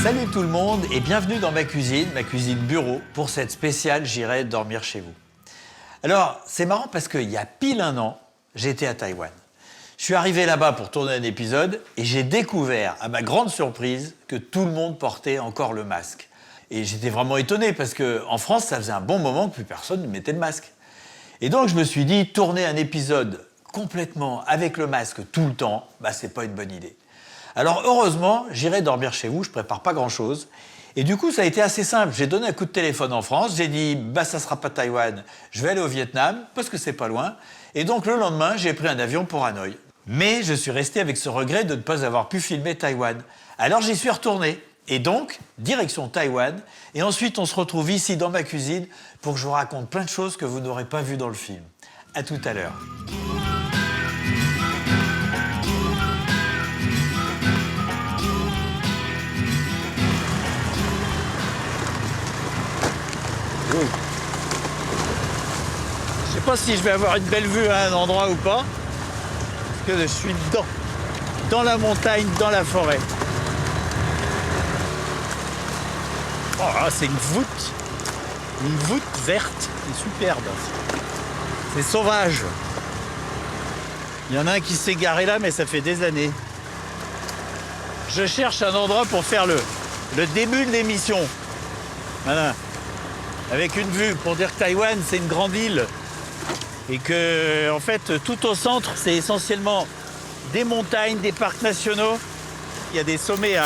Salut tout le monde et bienvenue dans ma cuisine bureau, pour cette spéciale J'irai dormir chez vous. Alors, c'est marrant parce qu'il y a pile un an, j'étais à Taïwan. Je suis arrivé là-bas pour tourner un épisode et j'ai découvert, à ma grande surprise, que tout le monde portait encore le masque. Et j'étais vraiment étonné parce qu'en France, ça faisait un bon moment que plus personne ne mettait le masque. Et donc, je me suis dit, tourner un épisode complètement avec le masque tout le temps, c'est pas une bonne idée. Alors heureusement, j'irai dormir chez vous, je prépare pas grand-chose. Et du coup, ça a été assez simple. J'ai donné un coup de téléphone en France, j'ai dit ça sera pas Taïwan, je vais aller au Vietnam parce que c'est pas loin. Et donc le lendemain, j'ai pris un avion pour Hanoï. Mais je suis resté avec ce regret de ne pas avoir pu filmer Taïwan. Alors j'y suis retourné. Et donc, direction Taïwan. Et ensuite, on se retrouve ici dans ma cuisine pour que je vous raconte plein de choses que vous n'aurez pas vues dans le film. À tout à l'heure. Je sais pas si je vais avoir une belle vue à un endroit ou pas, parce que je suis dans la montagne, dans la forêt. Oh là, c'est une voûte verte, c'est superbe. C'est sauvage. Il y en a un qui s'est garé là, mais ça fait des années. Je cherche un endroit pour faire le début de l'émission. Voilà. Avec une vue, pour dire que Taïwan, c'est une grande île. Et que, en fait, tout au centre, c'est essentiellement des montagnes, des parcs nationaux. Il y a des sommets à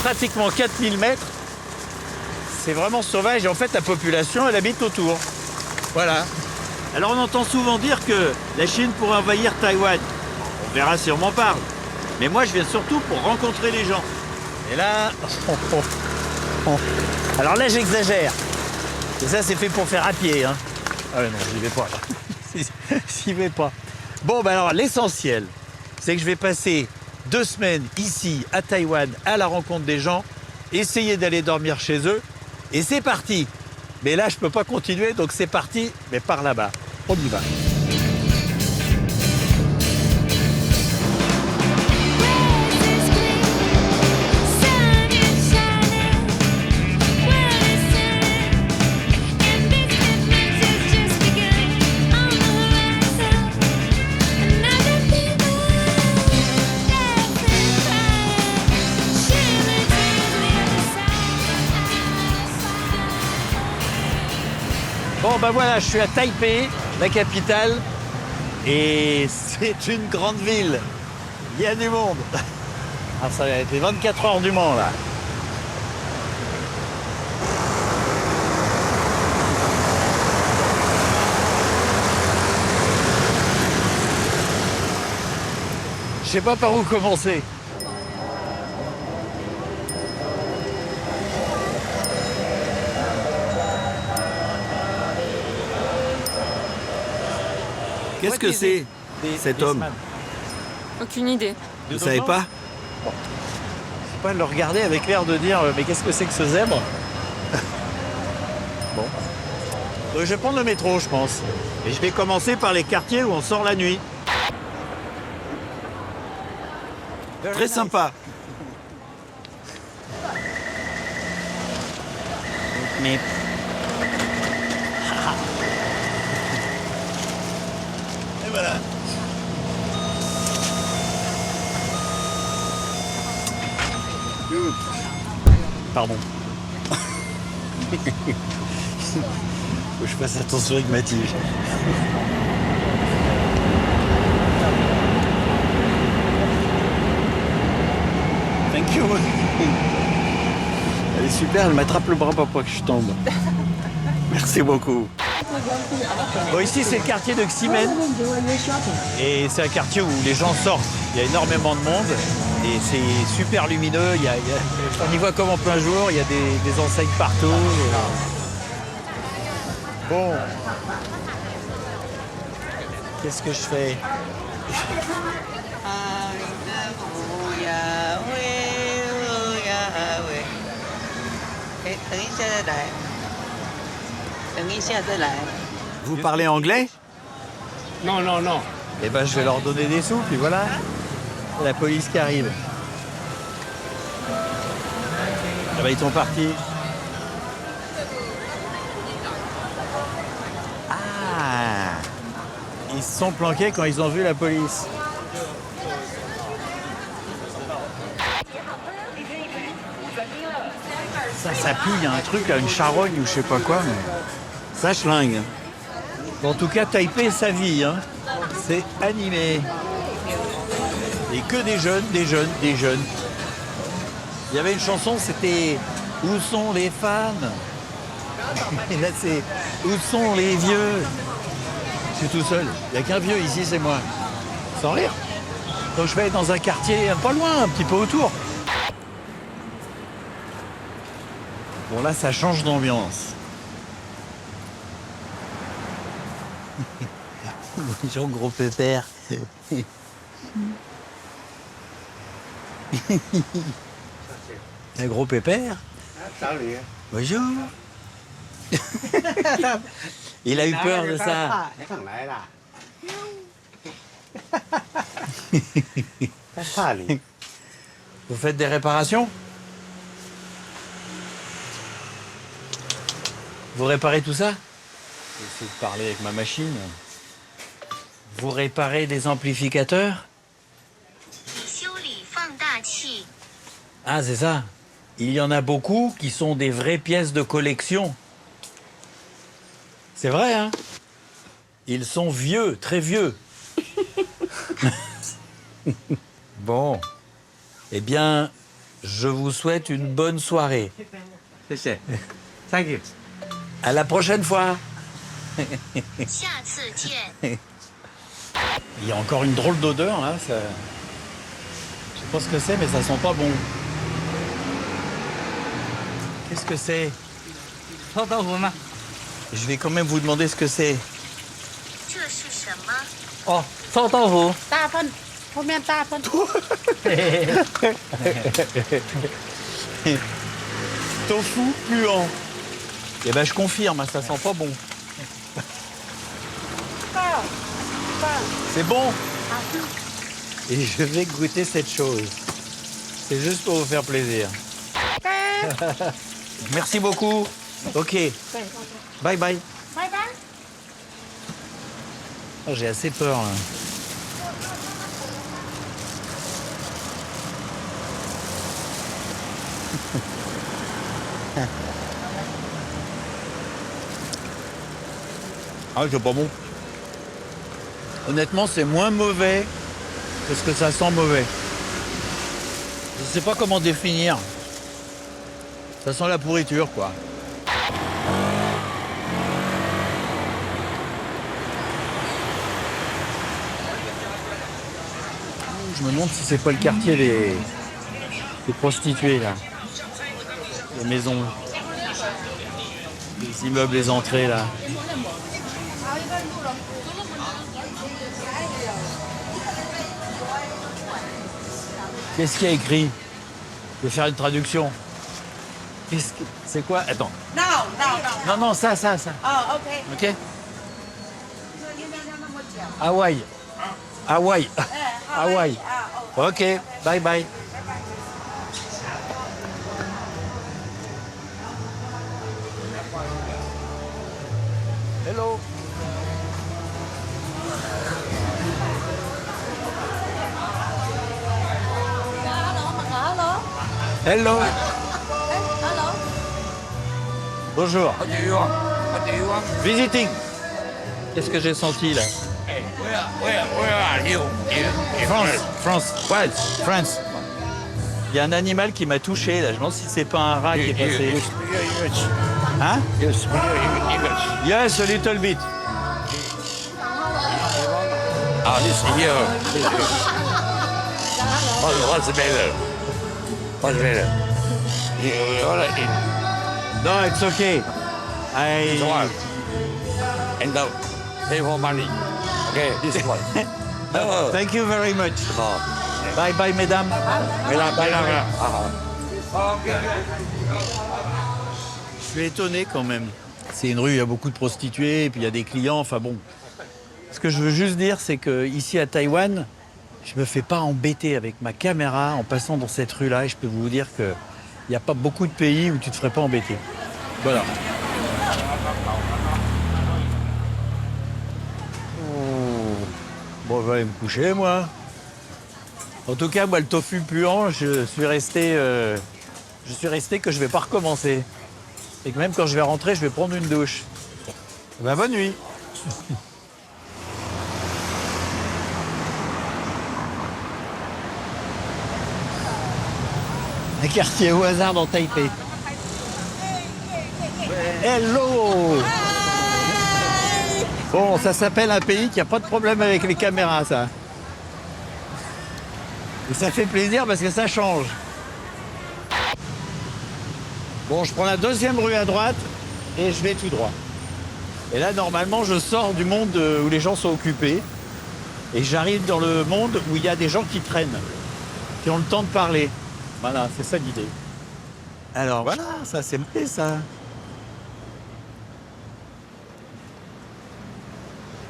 pratiquement 4000 mètres. C'est vraiment sauvage. Et en fait, la population, elle habite autour. Voilà. Alors, on entend souvent dire que la Chine pourrait envahir Taïwan. On verra si on m'en parle. Mais moi, je viens surtout pour rencontrer les gens. Et là... Alors là, j'exagère. Et ça, c'est fait pour faire à pied. Hein. Ah ouais, non, j'y vais pas, là. J'y vais pas. Bon, alors, l'essentiel, c'est que je vais passer 2 semaines ici, à Taïwan, à la rencontre des gens, essayer d'aller dormir chez eux, et c'est parti. Mais là, je peux pas continuer, donc c'est parti, mais par là-bas. On y va. Bon, voilà, je suis à Taipei, la capitale, et c'est une grande ville. Il y a du monde. Alors, ça va être les 24 heures du Mans, là. Je sais pas par où commencer. Qu'est-ce que c'est, cet homme? Aucune idée. Vous savez pas? C'est pas le regarder avec l'air de dire mais qu'est-ce que c'est que ce zèbre? Bon. Donc, je vais prendre le métro, je pense. Et je vais commencer par les quartiers où on sort la nuit. Très sympa. Mais... Et voilà. Pardon. Faut que je fasse attention avec ma tige. Thank you. Elle est super, elle m'attrape le bras pour pas que je tombe. Merci beaucoup. Bon, ici, c'est le quartier de Ximen. Et c'est un quartier où les gens sortent. Il y a énormément de monde. Et c'est super lumineux. On y voit comme en plein jour. Il y a des enseignes partout. Bon. Qu'est-ce que je fais? Vous parlez anglais? Non, non, non. Eh ben, je vais leur donner des sous, puis voilà. La police qui arrive. Ah bah, ils sont partis. Ah, ils se sont planqués quand ils ont vu la police. Ça pue, il y a un truc, là, une charogne ou je sais pas quoi, mais ça schlingue. En tout cas, Taipei, sa vie, hein. C'est animé. Et que des jeunes, des jeunes, des jeunes. Il y avait une chanson, c'était « Où sont les fans ?» Et là, c'est « Où sont les vieux ?» Je suis tout seul. Il n'y a qu'un vieux ici, c'est moi. Sans rire. Donc je vais être dans un quartier pas loin, un petit peu autour. Bon, là, ça change d'ambiance. Bonjour, gros pépère. Un gros pépère. Bonjour. Il a eu peur de ça. Vous faites des réparations? Vous réparez tout ça? J'essaie de parler avec ma machine. Vous réparez des amplificateurs? Ah, c'est ça. Il y en a beaucoup qui sont des vraies pièces de collection. C'est vrai, hein? Ils sont vieux, très vieux. Bon. Eh bien, je vous souhaite une bonne soirée. Thank you. À la prochaine fois. Il y a encore une drôle d'odeur, là. Ça... Je sais pas ce que c'est, mais ça sent pas bon. Qu'est-ce que c'est? Je vais quand même vous demander ce que c'est. Oh, 臭豆腐。大份，后面大份。 Tofu puant. Eh ben je confirme, ça sent pas bon. C'est bon. Et je vais goûter cette chose. C'est juste pour vous faire plaisir. Merci beaucoup. Ok. Bye bye. Bye bye. Oh, j'ai assez peur là. Ah, c'est pas bon. Honnêtement, c'est moins mauvais que ce que ça sent mauvais. Je sais pas comment définir. Ça sent la pourriture, quoi. Je me demande si c'est pas le quartier des prostituées, là. Les maisons, les immeubles, les entrées, là. Qu'est-ce qu'il y a écrit? Je vais faire une traduction. C'est quoi? Attends. No, no, no. Non, ça. Oh, okay. Ok? Hawaï. Hawaï. Hawaï. Ok, bye bye. Hello. Hello. Bonjour. Visiting. Qu'est-ce que j'ai senti là? Where are you? France. Il y a un animal qui m'a touché là. Je me demande si c'est pas un rat qui est passé. Hein? Yes, English. Yes, a little bit. Ah, this here. What's better? What's better? You're in No, it's okay. this one. And the pay for money. Okay, this one. No. Thank you very much. No. Bye bye, mesdames. Je suis étonné quand même. C'est une rue, il y a beaucoup de prostituées, et puis il y a des clients, enfin bon. Ce que je veux juste dire, c'est qu'ici à Taïwan, je me fais pas embêter avec ma caméra en passant dans cette rue-là, et je peux vous dire que Il n'y a pas beaucoup de pays où tu te ferais pas embêter. Voilà. Bon, je vais aller me coucher, moi. En tout cas, moi, le tofu puant, je suis resté que je vais pas recommencer. Et que même quand je vais rentrer, je vais prendre une douche. Ben, bonne nuit. Un quartier au hasard dans Taipei. Hello! Bon, ça s'appelle un pays qui n'a pas de problème avec les caméras, ça. Et ça fait plaisir parce que ça change. Bon, je prends la deuxième rue à droite et je vais tout droit. Et là, normalement, je sors du monde où les gens sont occupés et j'arrive dans le monde où il y a des gens qui traînent, qui ont le temps de parler. Voilà, c'est ça l'idée. Alors voilà, ça c'est marrant, ça.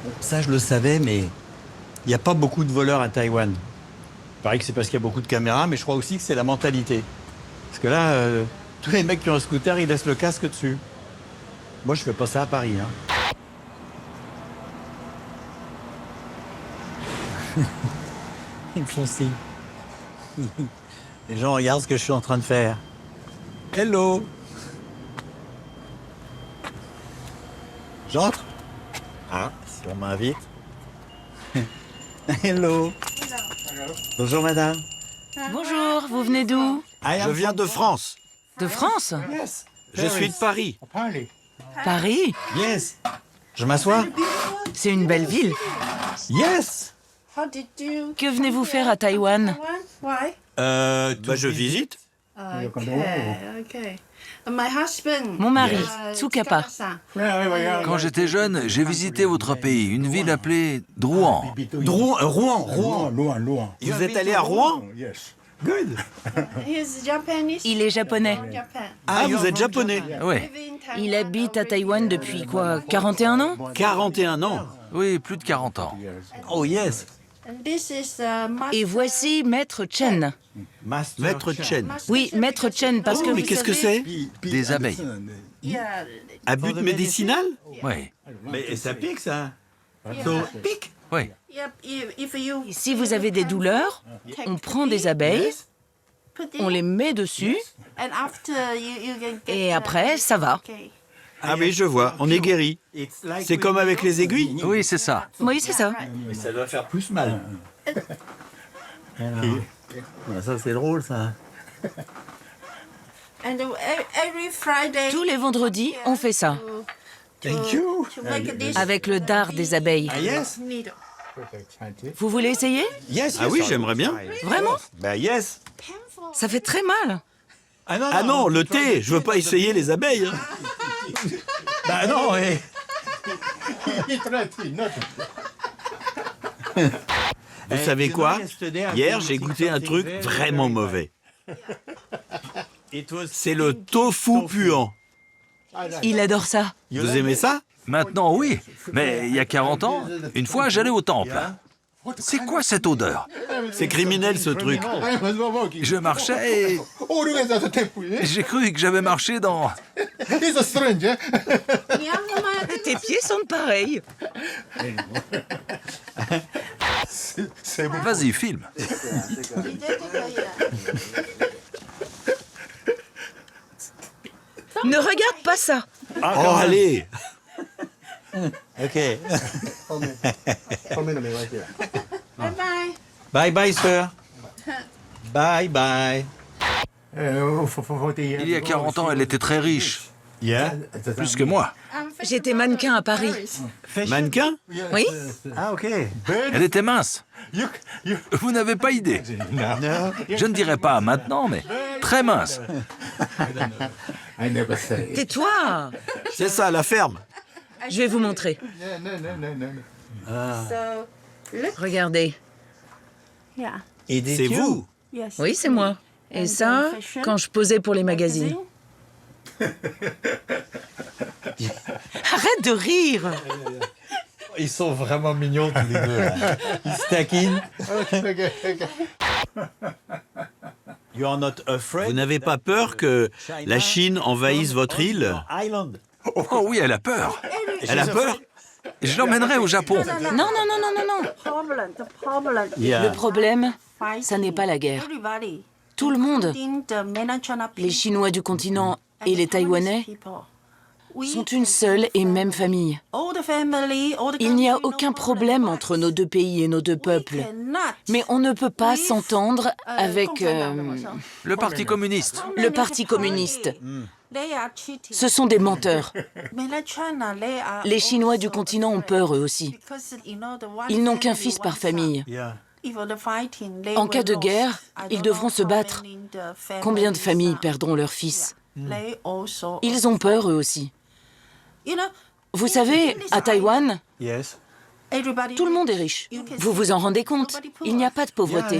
Bon, ça, je le savais, mais il n'y a pas beaucoup de voleurs à Taïwan. Il paraît que c'est parce qu'il y a beaucoup de caméras, mais je crois aussi que c'est la mentalité. Parce que là, tous les mecs qui ont un scooter, ils laissent le casque dessus. Moi, je fais pas ça à Paris. Hein. Ils me font signe. Les gens regardent ce que je suis en train de faire. Hello. J'entre? Ah, si on m'invite. Hello. Bonjour madame. Bonjour, vous venez d'où? Je viens de France. De France? Je suis de Paris. Paris? Yes. Je m'assois? C'est une belle ville. Yes. How did you Que venez-vous faire à Taïwan? Why? Je visite. Okay. My husband. Mon mari, uh, Tsukapa. Quand j'étais jeune, j'ai visité votre pays, une ville appelée Drouan. Rouen. Vous êtes allé à Rouen? Good. He's Japanese. Il est japonais. Japan. Ah, vous êtes japonais. Oui, Live in Taiwan Il habite à Taïwan depuis quoi? 41 41 ans? 41 ans. oui, plus de 40 ans. Oh yes. And this is Et voici Maître Chen. Maître Chen. Oui, Maître Chen, parce que Mais vous qu'est-ce que savez- c'est? Des abeilles. Yeah. À but médicinal? Oui, Mais ça pique ça. Pique. oui. Yep. If you Si vous avez des douleurs, on prend des abeilles, put on les met dessus, and after you can get et après, ça va. Okay. Ah oui, je vois, on est guéri. C'est comme avec les aiguilles. Oui, c'est ça. Oui, c'est ça. Mais ça doit faire plus mal. Alors, ça c'est drôle ça. And every Friday. Tous les vendredis, on fait ça. Thank you. To make this Avec le dard des abeilles. Ah yes. needle. Vous voulez essayer? Yes. Ah oui, j'aimerais bien. Vraiment? Bah yes. Ça fait très mal. Ah non, le thé, je veux pas essayer les abeilles. hein. Bah non. Vous savez quoi? Hier, j'ai goûté un truc vraiment mauvais. C'est le tofu puant. Il adore ça. Vous aimez ça? Maintenant, oui. Mais il y a 40 ans, une fois, j'allais au temple. C'est quoi cette odeur? C'est criminel ce truc. Je marchais et j'ai cru que j'avais marché dans... Tes pieds sont pareils. Vas-y, filme. Ne regarde pas ça. Oh, allez! Ok. Bye bye. Bye bye sir. Bye bye. Il y a 40 ans, elle était très riche. Yeah. Plus que moi. J'étais mannequin à Paris. Mannequin? Oui? Ah ok. Elle était mince. Vous n'avez pas idée. Je ne dirais pas maintenant, mais très mince. Tais-toi. C'est ça, la ferme. Je vais vous montrer. So Regardez. yeah. Et C'est vous. Yes. Oui, c'est moi. Et ça, quand je posais pour les magazines. Arrête de rire. Ils sont vraiment mignons tous les deux. Là. Ils se taquinent. Vous n'avez pas peur que la Chine envahisse votre île? Oh oui, elle a peur. Elle a peur? Je l'emmènerai au Japon. Non, non, non, non, non, non. Le problème, ça n'est pas la guerre. Tout le monde, les Chinois du continent et les Taïwanais, sont une seule et même famille. Il n'y a aucun problème entre nos deux pays et nos deux peuples. Mais on ne peut pas s'entendre avec Le Parti communiste. le Parti communiste. Ce sont des menteurs. Les Chinois du continent ont peur eux aussi. Ils n'ont qu'un fils par famille. En cas de guerre, ils devront se battre. Combien de familles perdront leur fils? Ils ont peur eux aussi. Vous savez, à Taïwan, tout le monde est riche. Vous vous en rendez compte? Il n'y a pas de pauvreté.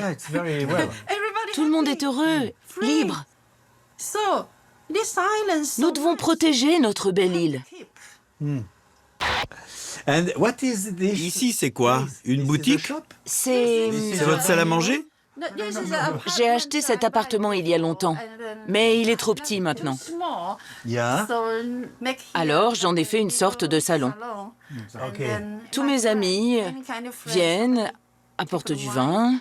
Tout le monde est heureux, libre. Nous devons protéger notre belle île. Ici, c'est quoi? Une boutique? C'est votre salle à manger? J'ai acheté cet appartement il y a longtemps, mais il est trop petit maintenant. Alors, j'en ai fait une sorte de salon. Tous mes amis viennent, apportent du vin,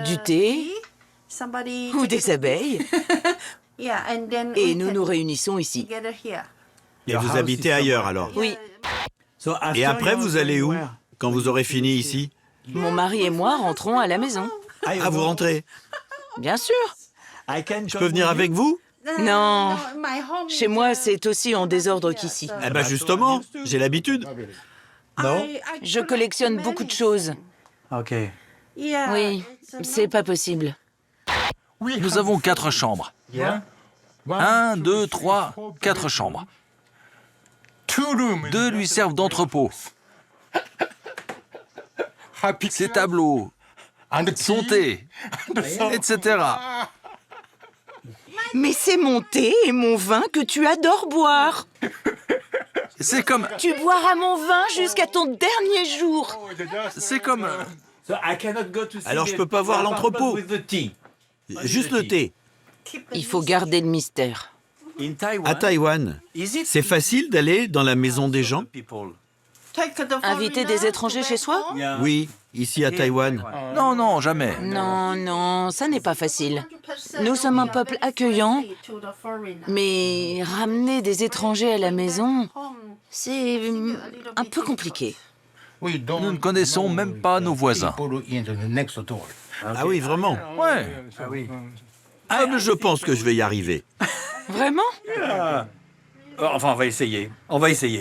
du thé ou des abeilles, et nous nous réunissons ici. Et vous habitez ailleurs alors? Oui, Et après, vous allez où quand vous aurez fini ici? mon mari et moi rentrons à la maison. Ah, vous rentrez? Bien sûr. Je peux venir avec vous? Non, chez moi, c'est aussi en désordre qu'ici. Eh ben justement, j'ai l'habitude. Je collectionne beaucoup de choses. Oui, c'est pas possible. Nous avons 4 chambres. 1, 2, 3, 4 chambres. 2 lui servent d'entrepôt. Ses tableaux, son thé, etc. Mais c'est mon thé et mon vin que tu adores boire. C'est comme... Tu boiras mon vin jusqu'à ton dernier jour. C'est comme... Alors je peux pas voir l'entrepôt. Juste le thé. Il faut garder le mystère. À Taïwan, c'est facile d'aller dans la maison des gens? Inviter des étrangers chez soi? Oui, ici à Taïwan. Non, non, jamais. Non, non, ça n'est pas facile. Nous sommes un peuple accueillant, mais ramener des étrangers à la maison, c'est un peu compliqué. Nous ne connaissons même pas nos voisins. Ah oui, vraiment? Ouais. Ah, mais je pense que je vais y arriver. Vraiment? Enfin, on va essayer. On va essayer.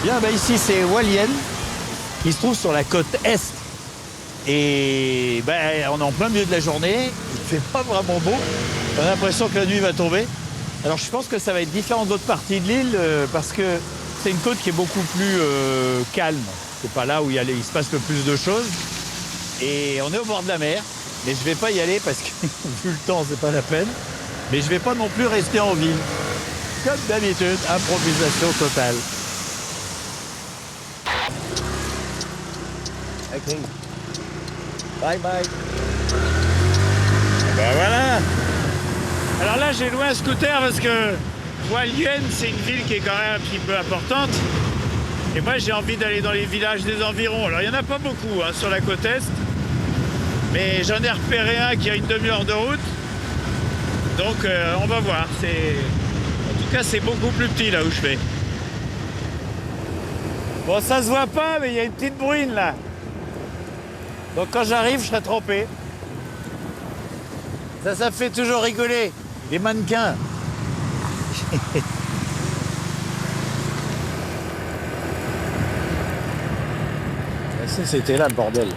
Bien, ben ici c'est Hualien, qui se trouve sur la côte est. Et ben, on est en plein milieu de la journée, il ne fait pas vraiment beau. On a l'impression que la nuit va tomber. Alors je pense que ça va être différent d'autres parties de l'île parce que c'est une côte qui est beaucoup plus calme. C'est pas là où il se passe le plus de choses. Et on est au bord de la mer, mais je vais pas y aller parce que vu le temps, c'est pas la peine. Mais je vais pas non plus rester en ville. Comme d'habitude, improvisation totale. Ok. Bye bye. Ben voilà. Alors là, j'ai loué un scooter parce que Hualien, c'est une ville qui est quand même un petit peu importante. Et moi, j'ai envie d'aller dans les villages des environs. Alors, il n'y en a pas beaucoup sur la côte est. Mais j'en ai repéré un qui a une demi-heure de route. Donc, on va voir. En tout cas, c'est beaucoup plus petit là où je vais. Bon, ça se voit pas, mais il y a une petite bruine là. Donc, quand j'arrive, je serai trempé. Ça me fait toujours rigoler. Les mannequins. C'était là le bordel.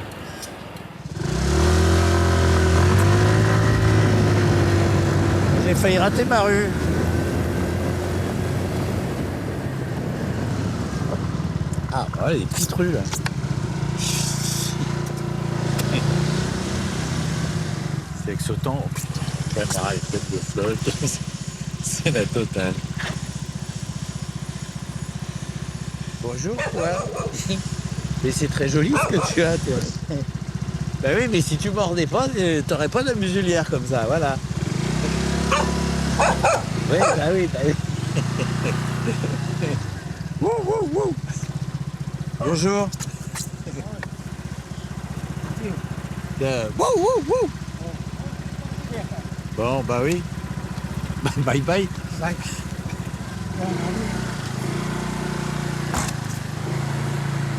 J'ai failli rater ma rue. Ah, voilà les petites rues là. C'est avec ce temps. Oh, putain, la caméra est faite de flotte. C'est la totale. Bonjour, toi. Mais c'est très joli ce que tu as, toi. Bah oui, mais si tu mordais pas, t'aurais pas de muselière comme ça, voilà. Oui, bah oui, bah oui. Wouh, wouh, wouh. Bonjour. Wouh, wouh, wouh. Bon, bah oui. Bye bye. Bye.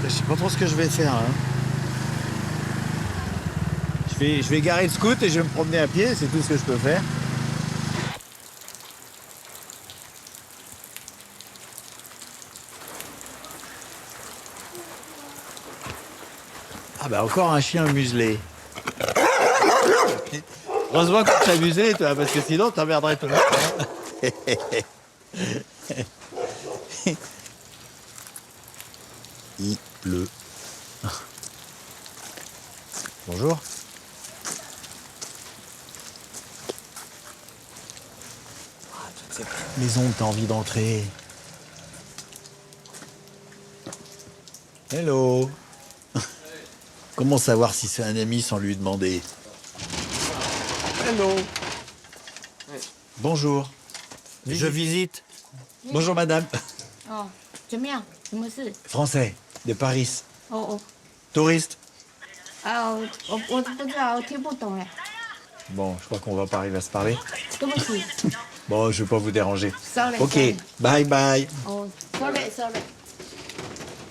Je sais pas trop ce que je vais faire. Hein. Je vais garer le scoot et je vais me promener à pied, c'est tout ce que je peux faire. Ah bah encore un chien muselé. Heureusement que tu as muselé, toi, parce que sinon t'emmerderais tout le monde. Il pleut. Bonjour. Toutes ces petites maisons que t'as envie d'entrer. Hello. Comment savoir si c'est un ami sans lui demander? Hello. Bonjour. Je visite. Bonjour madame. Oh, 怎么样？什么事？ Français, de Paris. 哦 Touriste. 哦，啊，我不知道，我听不懂哎。 Bon, je crois qu'on va pas arriver à se parler. 对不起 Bon, je vais pas vous déranger. ，sorry。 Ok, bye bye. 哦，sorry sorry。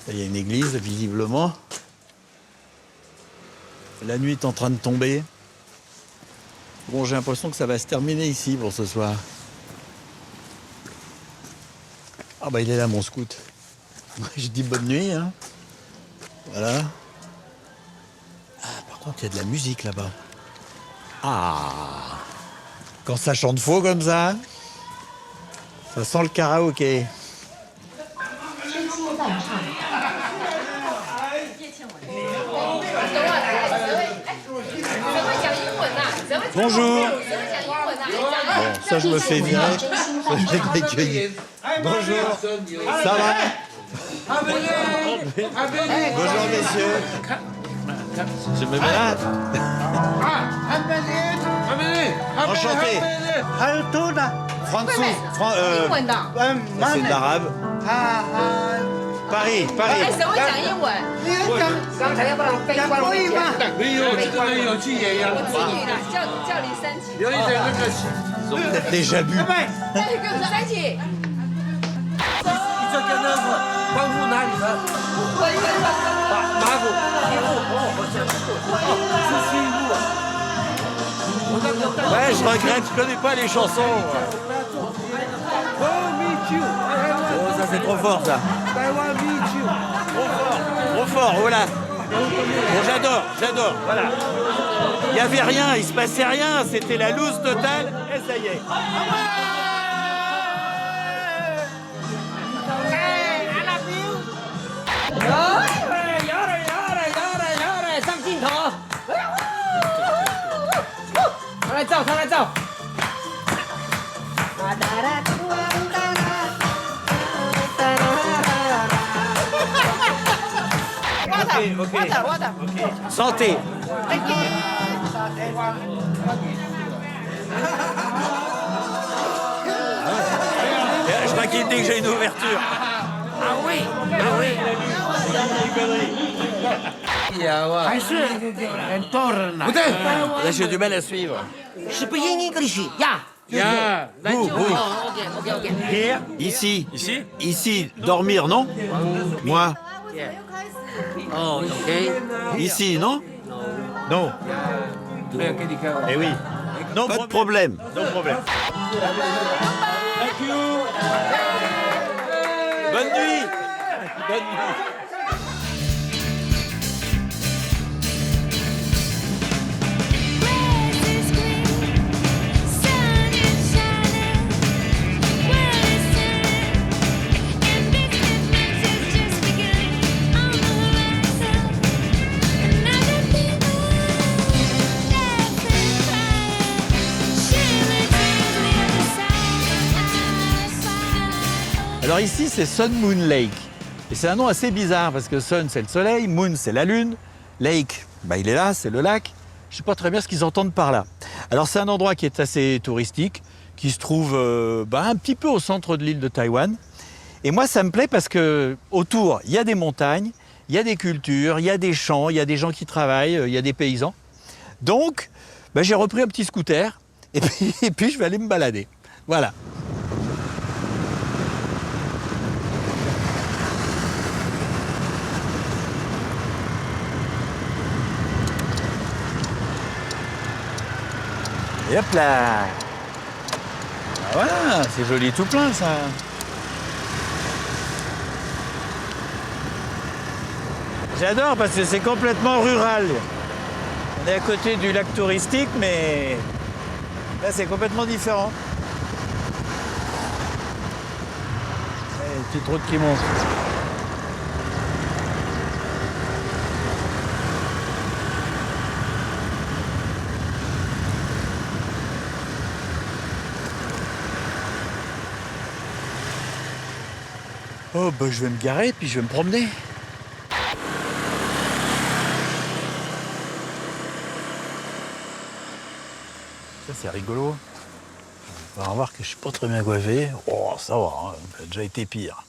Il y a une église, visiblement. La nuit est en train de tomber. Bon, j'ai l'impression que ça va se terminer ici pour ce soir. Ah bah il est là, mon scout. Je dis bonne nuit, hein. Voilà. Ah, par contre, il y a de la musique là-bas. Ah. Quand ça chante faux comme ça sent le karaoké. Bonjour. Bon, ça je me fais virer. Je vais m'accueillir. Bonjour. Ça va? Bonjour messieurs. Je me mets là. Enchanté. François. C'est de l'arabe. Paris. 谁会讲英文？刚才要不然背光我讲。没有，这个人有去演呀。我子女了，叫你三起。有一点那个。 Ils ont peut-être déjà bu. 那你跟我三起。你这跟那个关乎哪里的？马虎。是西部。 Ouais, je regrette, je connais pas les chansons. Oh, ça c'est trop fort ça. Trop fort, voilà. Bon, j'adore, voilà. Il n'y avait rien, il se passait rien, c'était la loose totale, et ça y est. 上镜头，他来照，他来照。Ok. Santé. Je crois qu'il dit que j'ai une ouverture. Ah oui. 还是很多人不对， Là, j'ai du mal à suivre. 是不英 English 呀？ 呀，来就 OK。 Here? Ici. Ici. Dormir, non? Moi. 哦 OK。 Ici, non? Non. 没有跟你开玩笑。 Eh oui. Non, pas de problème. No problème. Thank you. Bonne nuit. Bonne nuit. Alors ici, c'est Sun Moon Lake. Et c'est un nom assez bizarre parce que Sun, c'est le soleil, Moon, c'est la lune, Lake, bah, il est là, c'est le lac. Je ne sais pas très bien ce qu'ils entendent par là. Alors c'est un endroit qui est assez touristique, qui se trouve un petit peu au centre de l'île de Taïwan. Et moi, ça me plaît parce que autour, il y a des montagnes, il y a des cultures, il y a des champs, il y a des gens qui travaillent, il y a des paysans. Donc, j'ai repris un petit scooter et puis je vais aller me balader. Voilà. Et hop là! Ah voilà, c'est joli tout plein ça. J'adore parce que c'est complètement rural. On est à côté du lac touristique, mais là c'est complètement différent. Une petite route qui monte. Oh, je vais me garer, puis je vais me promener. Ça, c'est rigolo. On va voir que je suis pas très bien coiffé. Oh, ça va, hein, ça a déjà été pire.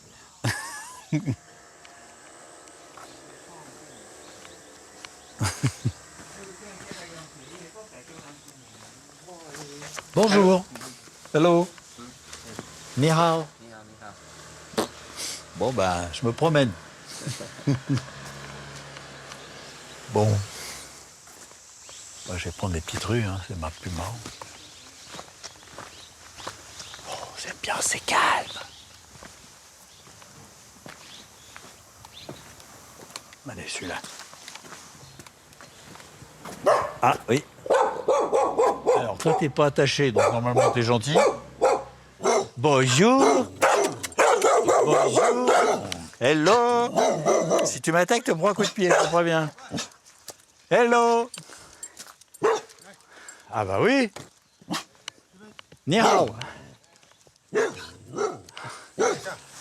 Bonjour. Hello. Ni hao. Bon, je me promène. Bon. Je vais prendre les petites rues, hein, c'est ma plus marrant. Oh, c'est bien, c'est calme. Allez, celui-là. Ah, oui. Alors, toi, t'es pas attaché, donc normalement, t'es gentil. Bonjour. Bonjour. Hello. Si tu m'attaques, tu me prends un coup de pied, je te préviens. Hello. Ah bah oui. Ni hao.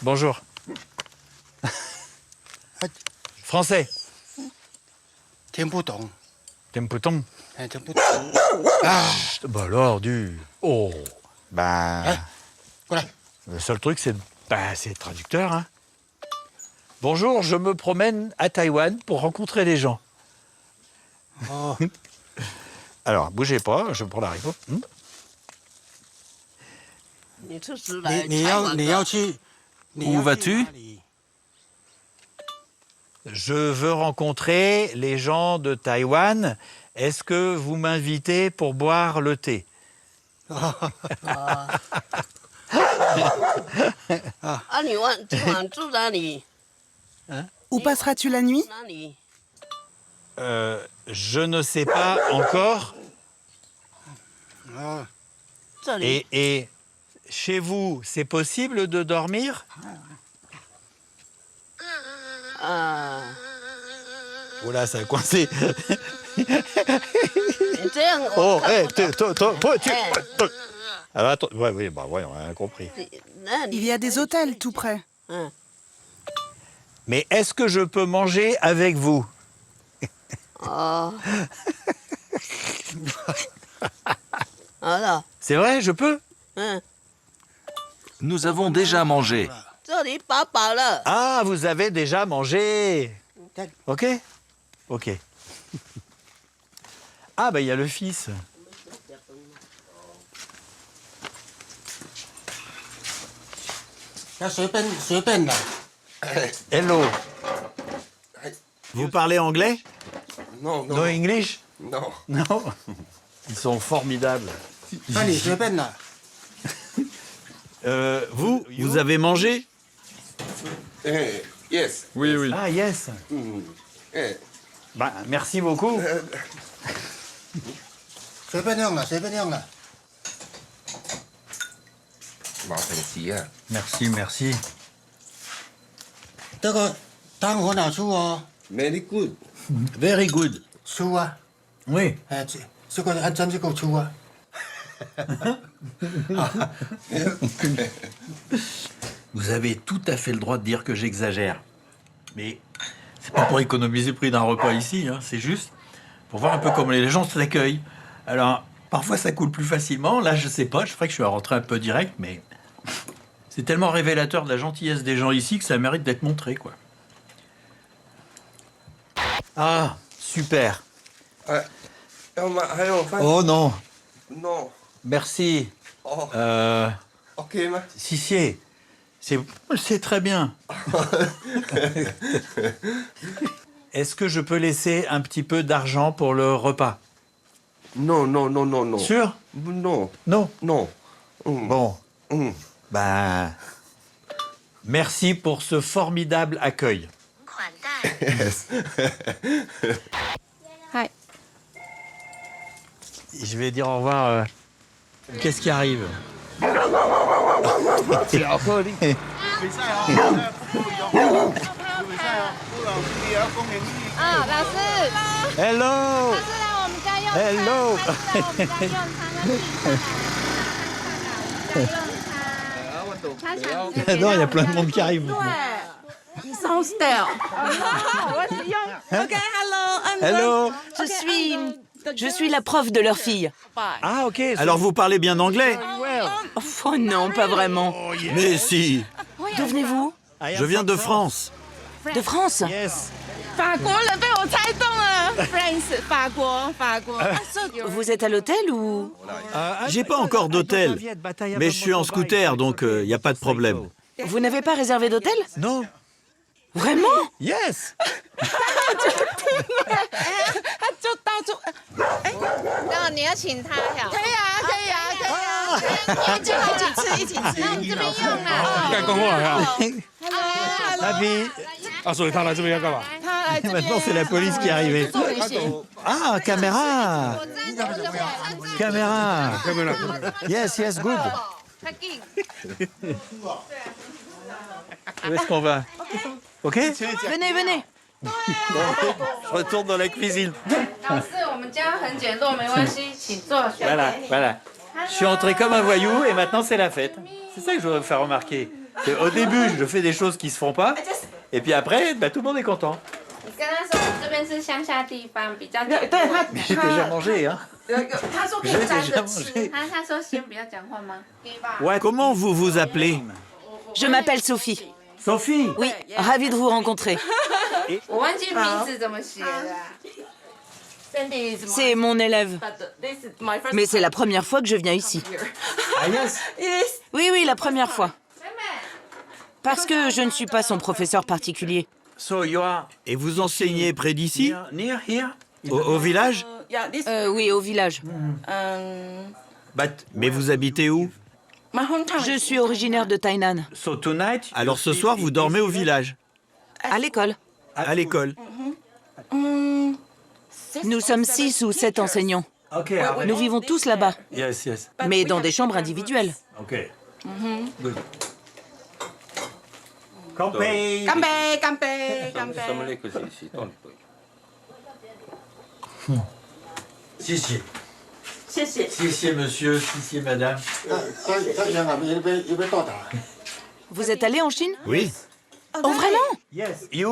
Bonjour. Français. Tiens-bouton. Tiens-bouton. Tiens-bouton. Bah alors, du... Oh. Voilà. Le seul truc, c'est le traducteur. Hein. Bonjour, je me promène à Taïwan pour rencontrer les gens. Oh. Alors, bougez pas, je prends la réponse. Où vas-tu? Je veux rencontrer les gens de Taïwan. Est-ce que vous m'invitez pour boire le thé? Où passeras-tu la nuit? Je ne sais pas encore. Et chez vous, c'est possible de dormir? Oh là, ça a coincé. Oh, alors attends, oui, on a compris. Il y a des hôtels tout près. Mais est-ce que je peux manger avec vous? C'est vrai, je peux? Nous avons déjà mangé. Ah, vous avez déjà mangé. Ok. Ah, il y a le fils. Hello. Vous parlez anglais? Non. No English? Non. Non. Ils sont formidables. Vous avez mangé? Yes. Oui. Ah, yes. Merci beaucoup. Merci. Very good. Very good. Oui. Vous avez tout à fait le droit de dire que j'exagère. Mais c'est pas pour économiser le prix d'un repas ici, hein, c'est juste pour voir un peu comment les gens s'accueillent. Alors, parfois ça coule plus facilement. Là, je sais pas, je ferais que je suis rentré un peu direct, mais c'est tellement révélateur de la gentillesse des gens ici que ça mérite d'être montré, quoi. Ah, super. Oh non. Non. Merci. Oh. Ok, ma. Si, c'est très bien. Est-ce que je peux laisser un petit peu d'argent pour le repas? Non. Sûr? Non. Non. Non. Bon. Ben, merci pour ce formidable accueil. Yes. Hi. Je vais dire au revoir. Qu'est-ce qui arrive? Hello. Hello. Non, il y a plein de monde qui arrive. Ils sont style. Ok, Hello. Je suis la prof de leur fille. Ah, ok. Alors vous parlez bien anglais? Oh non, pas vraiment. Mais si. D'où venez-vous? Je viens de France. De France? Yes. Vous êtes à l'hôtel ou? J'ai pas encore d'hôtel, mais je suis en scooter, donc il n'y a pas de problème. Vous n'avez pas réservé d'hôtel? Non. Vraiment? Yes. Happy. Maintenant, c'est la police qui est arrivée. Ah, caméra. Caméra. Yes, good. Où est-ce qu'on va? Ok? Venez. Je retourne dans la cuisine. Voilà. Je suis entré comme un voyou et maintenant c'est la fête. C'est ça que je voudrais vous faire remarquer. Au début, je fais des choses qui se font pas, et puis après, tout le monde est content. J'ai déjà mangé, hein. J'ai déjà mangé. Ouais, comment vous vous appelez? Je m'appelle Sophie. Sophie. Oui, ravie de vous rencontrer. C'est mon élève. Mais c'est la première fois que je viens ici. Ah, yes. Oui, la première fois. Parce que je ne suis pas son professeur particulier. Et vous enseignez près d'ici? Au village? Oui, au village. Mais vous habitez où? Je suis originaire de Tainan. Alors ce soir, vous dormez au village? À l'école. À l'école. Nous sommes 6 ou 7 enseignants. Nous vivons tous là-bas, Yes. mais dans des chambres individuelles. Ok. Good. Campé. Si, monsieur, si, madame. Vous êtes allé en Chine? Oui. Oh, vraiment? Et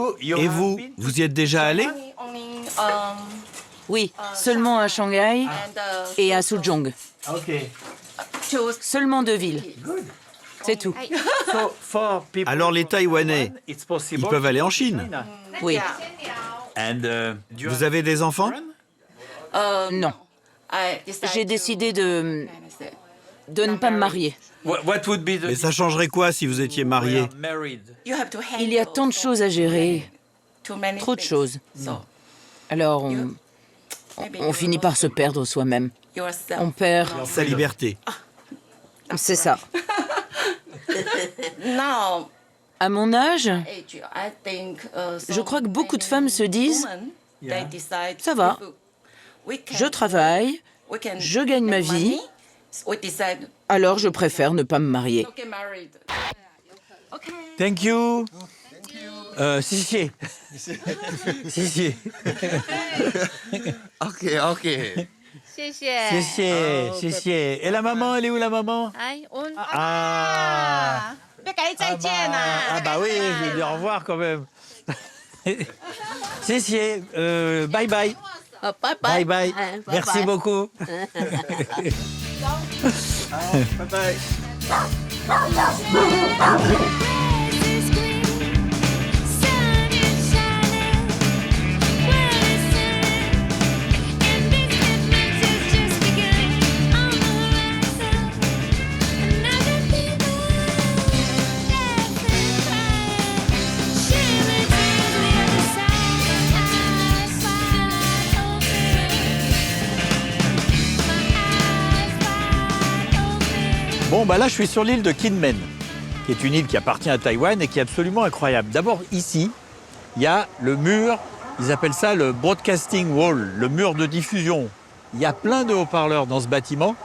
vous, vous y êtes déjà allé? Oui, seulement à Shanghai et à Suzhou. Ok. Seulement 2 villes. C'est tout. Alors les Taïwanais, ils peuvent aller en Chine? Oui. Vous avez des enfants? Non. J'ai décidé de ne pas me marier. Mais ça changerait quoi si vous étiez mariés? Il y a tant de choses à gérer, trop de choses. Alors, on finit par se perdre soi-même. On perd sa liberté. C'est ça. À mon âge, je crois que beaucoup de femmes se disent « Ça va, je travaille, je gagne ma vie, alors je préfère ne pas me marier. » Thank you. Si. Ok. Si. Et la maman, elle est où la maman? Ah. Ah bah oui, je vais dire au revoir quand même. Si, bye bye. Bye bye. Merci beaucoup. Bye bye. Bon, bah là, je suis sur l'île de Kinmen, qui est une île qui appartient à Taïwan et qui est absolument incroyable. D'abord, ici, il y a le mur, ils appellent ça le broadcasting wall, le mur de diffusion. Il y a plein de haut-parleurs dans ce bâtiment.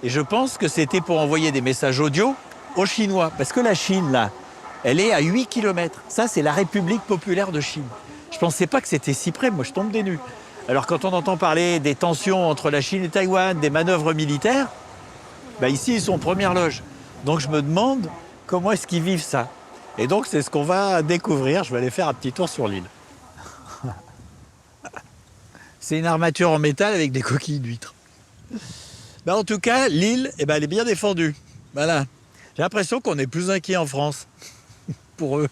Et je pense que c'était pour envoyer des messages audio aux Chinois. Parce que la Chine, là, elle est à 8 km. Ça, c'est la République populaire de Chine. Je ne pensais pas que c'était si près, moi je tombe des nues. Alors quand on entend parler des tensions entre la Chine et Taïwan, des manœuvres militaires, bah ici, ils sont en première loge. Donc je me demande comment est-ce qu'ils vivent ça. Et donc c'est ce qu'on va découvrir. Je vais aller faire un petit tour sur l'île. C'est une armature en métal avec des coquilles d'huîtres. Bah en tout cas, l'île, eh ben, elle est bien défendue. Voilà. J'ai l'impression qu'on est plus inquiet en France pour eux.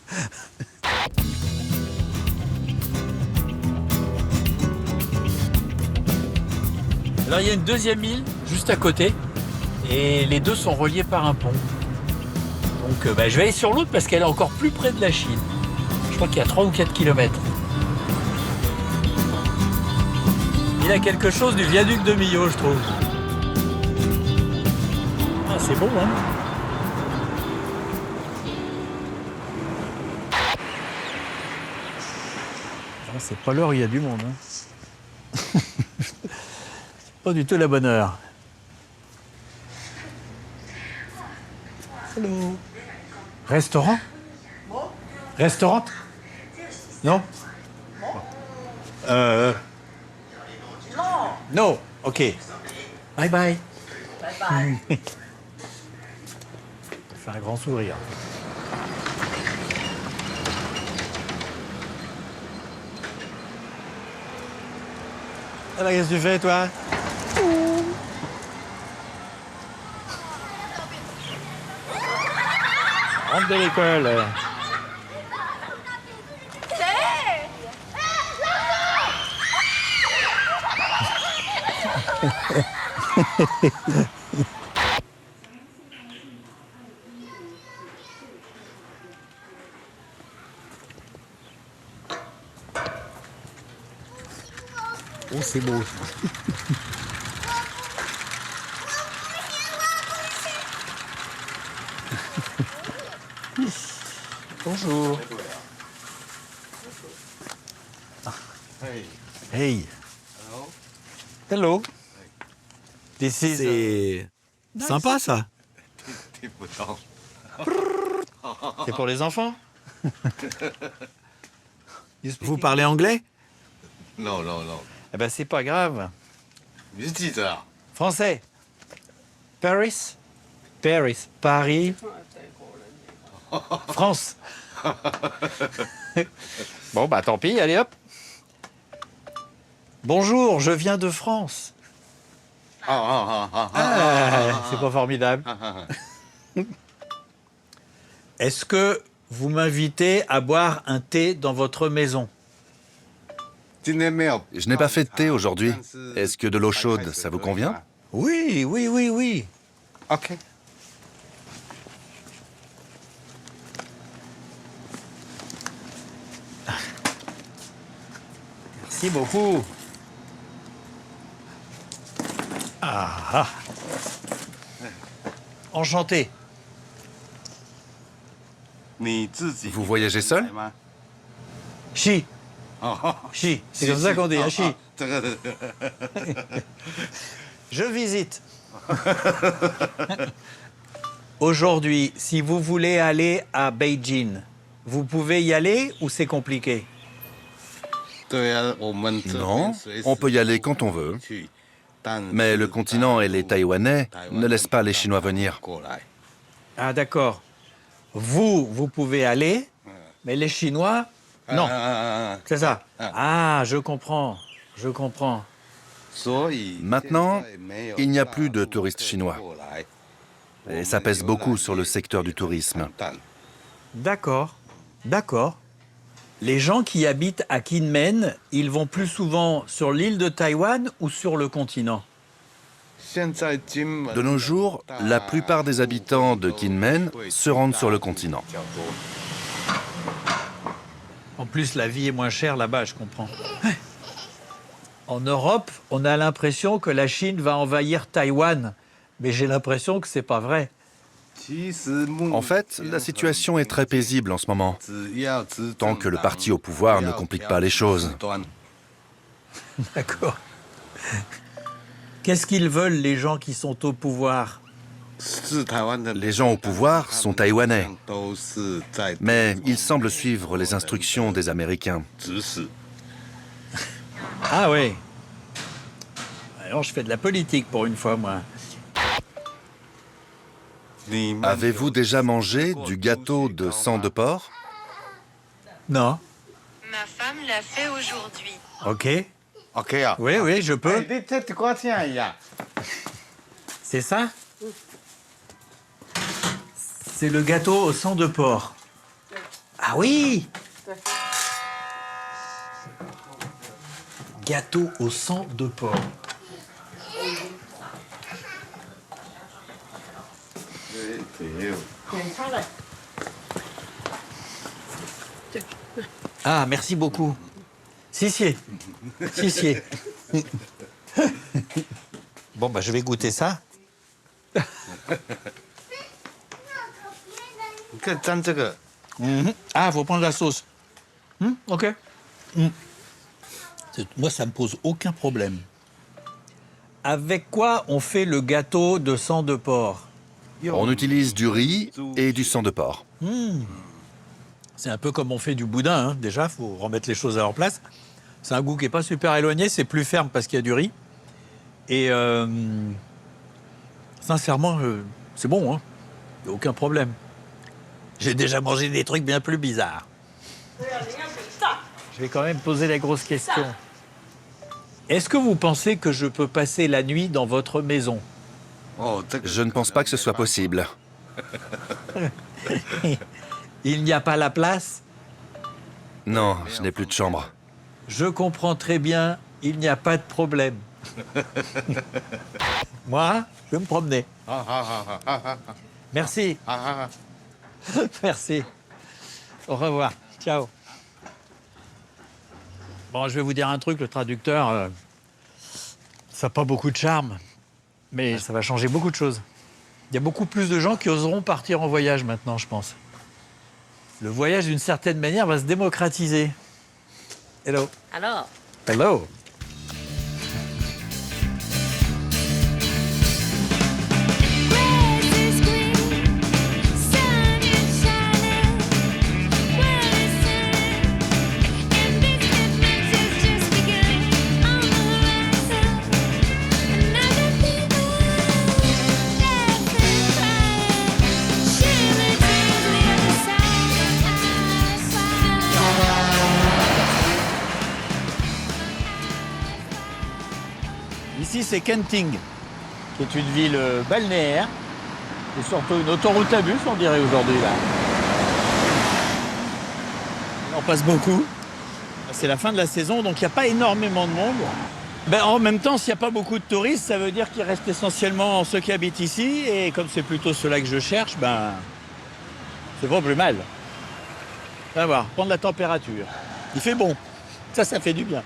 Alors il y a une deuxième île juste à côté. Et les deux sont reliés par un pont. Donc je vais aller sur l'autre parce qu'elle est encore plus près de la Chine. Je crois qu'il y a 3 ou 4 km. Il a quelque chose du viaduc de Millau, je trouve. Ah, c'est beau, hein? Ah, c'est pas l'heure où il y a du monde. Hein. Pas du tout la bonne heure. Hello. Restaurant? Restaurant? Non? Non. Ok. Bye bye. Bye bye. Faire un grand sourire. Alors, qu'est-ce que tu fais, toi? Rentre de l'école. Oh, c'est beau. Bonjour. Hey. Hello. C'est sympa, ça. C'est pour les enfants. Vous parlez anglais? Non, non, non. Eh ben, c'est pas grave. Visite. Français. Paris. Paris. Paris. France. Bon, bah tant pis, allez hop. Bonjour, je viens de France. C'est pas formidable. Est-ce que vous m'invitez à boire un thé dans votre maison? Je n'ai pas fait de thé aujourd'hui. Est-ce que de l'eau chaude, ça vous convient? Oui, oui, oui, oui. Ok. Merci beaucoup. Ah. Enchanté. Vous voyagez seul? Chi. Chi. C'est comme ça qu'on dit, hein, chi. Je visite. Aujourd'hui, si vous voulez aller à Beijing, vous pouvez y aller ou c'est compliqué? Non, on peut y aller quand on veut. Mais le continent et les Taïwanais ne laissent pas les Chinois venir. Ah d'accord. vous pouvez aller, mais les Chinois, non. C'est ça. Ah, je comprends. Maintenant, il n'y a plus de touristes chinois. Et ça pèse beaucoup sur le secteur du tourisme. D'accord. Les gens qui habitent à Kinmen, ils vont plus souvent sur l'île de Taïwan ou sur le continent? De nos jours, la plupart des habitants de Kinmen se rendent sur le continent. En plus, la vie est moins chère là-bas, je comprends. En Europe, on a l'impression que la Chine va envahir Taïwan, mais j'ai l'impression que c'est pas vrai. En fait, la situation est très paisible en ce moment, tant que le parti au pouvoir ne complique pas les choses. D'accord. Qu'est-ce qu'ils veulent, les gens qui sont au pouvoir? Les gens au pouvoir sont taïwanais, mais ils semblent suivre les instructions des Américains. Ah oui. Alors je fais de la politique pour une fois, moi. Avez-vous déjà mangé du gâteau de sang de porc? Non. Ma femme l'a fait aujourd'hui. Ok. Oui, je peux. C'est ça? C'est le gâteau au sang de porc. Ah oui! Gâteau au sang de porc. Ah, merci beaucoup. Si. Bon, bah, je vais goûter ça. Ah, faut prendre la sauce. Ok. Moi, ça me pose aucun problème. Avec quoi on fait le gâteau de sang de porc? On utilise du riz et du sang de porc. C'est un peu comme on fait du boudin, hein. Déjà, il faut remettre les choses à leur place. C'est un goût qui n'est pas super éloigné, c'est plus ferme parce qu'il y a du riz. Et sincèrement, c'est bon, hein. Il n'y a aucun problème. J'ai déjà mangé des trucs bien plus bizarres. Je vais quand même poser la grosse question. Est-ce que vous pensez que je peux passer la nuit dans votre maison? Je ne pense pas que ce soit possible. Il n'y a pas la place? Non, je n'ai plus de chambre. Je comprends très bien, il n'y a pas de problème. Moi, je vais me promener. Merci. Merci. Au revoir. Ciao. Bon, je vais vous dire un truc, le traducteur, ça n'a pas beaucoup de charme, mais ça va changer beaucoup de choses. Il y a beaucoup plus de gens qui oseront partir en voyage maintenant, je pense. Le voyage, d'une certaine manière, va se démocratiser. Hello. Alors. Hello. Ici, c'est Kenting, qui est une ville balnéaire, et surtout une autoroute à bus, on dirait aujourd'hui, là. On passe beaucoup. C'est la fin de la saison, donc il n'y a pas énormément de monde. Ben, en même temps, s'il n'y a pas beaucoup de touristes, ça veut dire qu'il reste essentiellement ceux qui habitent ici, et comme c'est plutôt ceux-là que je cherche, ben, c'est pas plus mal. On va voir, prendre la température. Il fait bon. Ça fait du bien.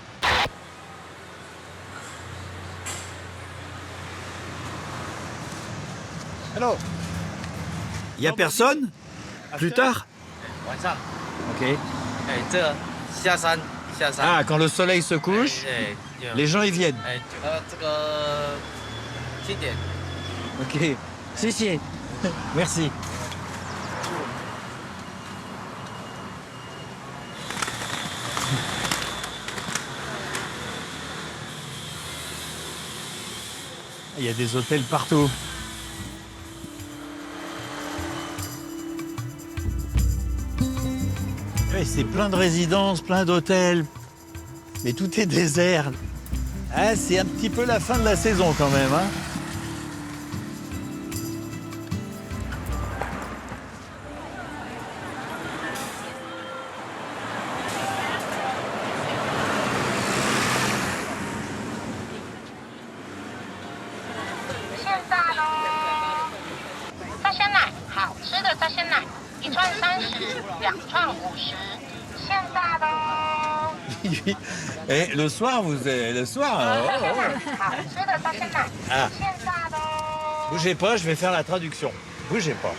Alors, il n'y a personne? Plus tard? Ok. Ah, quand le soleil se couche, les gens y viennent. Ok. Si. Merci. Il y a des hôtels partout. c'est plein de résidences, plein d'hôtels. Mais tout est désert. Ah, c'est un petit peu la fin de la saison quand même, hein. Et le soir, le soir. Ah. Bougez pas, je vais faire la traduction. Bougez pas.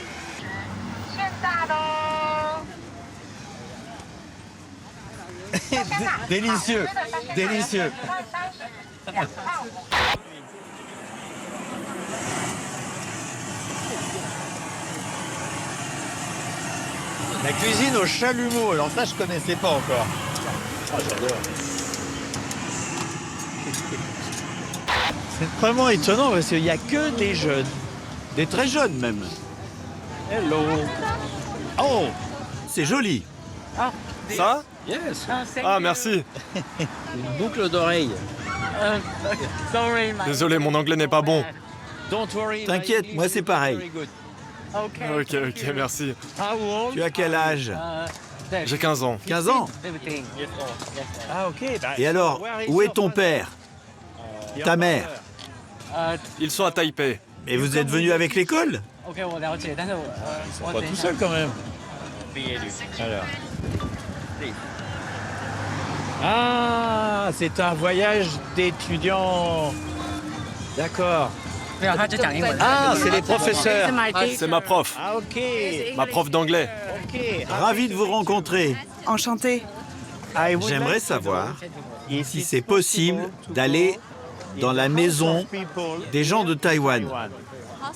Délicieux, délicieux. La cuisine au chalumeau, alors ça je connaissais pas encore. Oh, j'adore. C'est vraiment étonnant parce qu'il n'y a que des jeunes, des très jeunes même. Hello. Oh, c'est joli. Ah, ça? Yes. Ah, merci. Une boucle d'oreille. Désolé, mon anglais n'est pas bon. T'inquiète, moi c'est pareil. Ok, merci. Tu as quel âge? J'ai 15 ans. 15 ans? Ah ok. Et alors, où est ton père? Ta mère? Ils sont à Taipei. Et vous êtes venu avec l'école? Ils sont pas tout seuls quand même. Alors. Ah, c'est un voyage d'étudiants. D'accord. Ah, c'est les professeurs. C'est ma prof. Ah ok. Ma prof d'anglais. Ok. Ravi de vous rencontrer. Enchanté. J'aimerais savoir si c'est possible d'aller dans la maison des gens de Taïwan.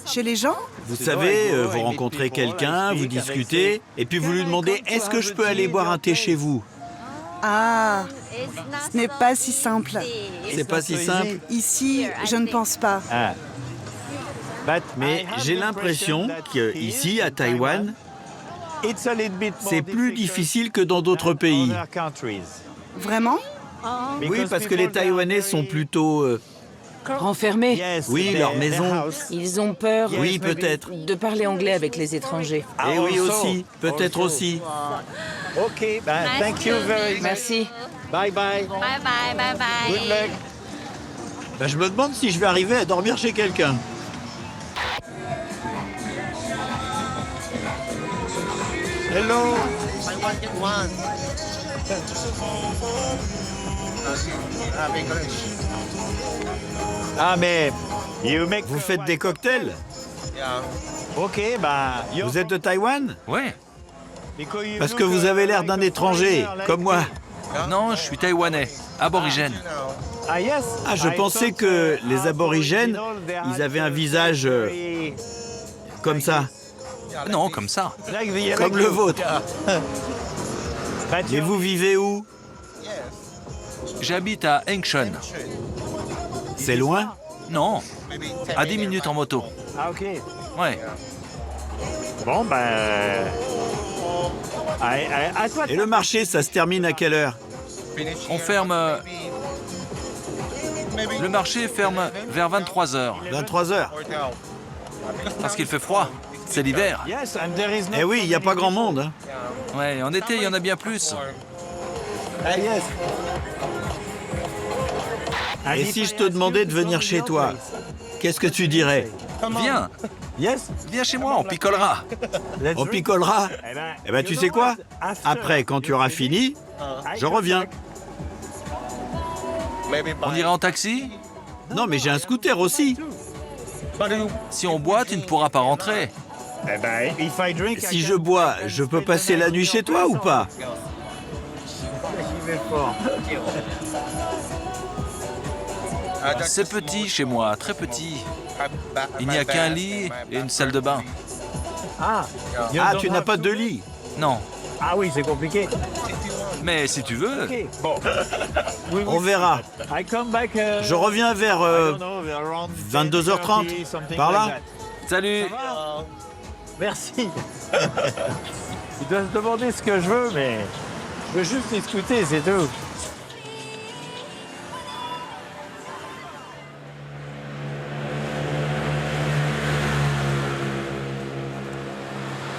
Chez les gens? Vous savez, vous rencontrez quelqu'un, vous discutez, et puis vous lui demandez « Est-ce que je peux aller boire un thé chez vous ?» Ah, ce n'est pas si simple. C'est pas si simple. Ici, je ne pense pas. Ah. Mais j'ai l'impression qu'ici, à Taïwan, c'est plus difficile que dans d'autres pays. Vraiment? Oui, parce que les Taïwanais sont plutôt... Renfermés. Oui, leur maison. Ils ont peur Oui, peut-être. de parler anglais avec les étrangers. Et oui aussi, peut-être aussi. Ok, thank you very much. Merci. Bye bye. Bye bye, bye bye. Good luck. Je me demande si je vais arriver à dormir chez quelqu'un. Hello. Ah mais vous faites des cocktails? Ok, vous êtes de Taïwan? Ouais. Parce que vous avez l'air d'un étranger, comme moi. Non, je suis taïwanais, aborigène. Ah, je pensais que les aborigènes, ils avaient un visage comme ça. Non, comme ça. Comme le vôtre. Et vous vivez où? J'habite à Hengshun. C'est loin? Non, à 10 minutes en moto. Ah, ok. Ouais. Bon, Et le marché, ça se termine à quelle heure? On ferme... Le marché ferme vers 23h. 23h. Parce qu'il fait froid. C'est l'hiver. Eh oui, il n'y a pas grand monde. Hein. Ouais, en été, il y en a bien plus. Et si je te demandais de venir chez toi, qu'est-ce que tu dirais? Viens. Viens chez moi, on picolera. On picolera? Eh ben, tu sais quoi? Après, quand tu auras fini, je reviens. On ira en taxi? Non, mais j'ai un scooter aussi. Si on boit, tu ne pourras pas rentrer. Si je bois, je peux passer la nuit chez toi ou pas? C'est petit chez moi, très petit. Il n'y a qu'un lit et une salle de bain. Ah, tu n'as pas de lit? Non. Ah oui, c'est compliqué. Mais si tu veux. On verra. Je reviens vers 22h30. Par là. Salut. Merci. Il doit se demander ce que je veux, mais Je veux juste discuter, c'est tout.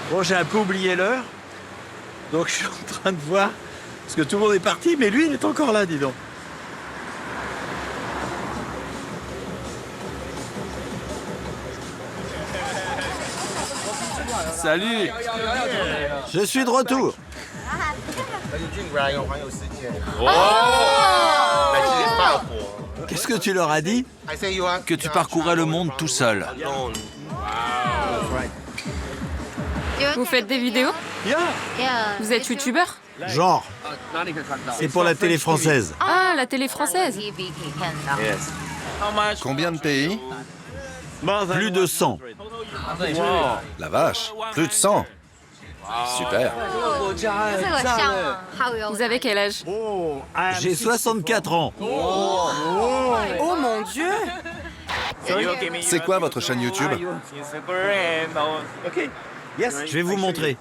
Bon, j'ai un peu oublié l'heure, donc je suis en train de voir, parce que tout le monde est parti, mais lui, il est encore là, dis donc. Salut. Je suis de retour. Qu'est-ce que tu leur as dit? Que tu parcourais le monde tout seul. Vous faites des vidéos? Vous êtes youtubeur? Genre, c'est pour la télé française. Ah, la télé française. Combien de pays? Plus de 100. La vache, plus de 100. Super. Vous avez quel âge? J'ai 64 ans. Oh mon Dieu! C'est quoi votre chaîne YouTube? Je vais vous montrer.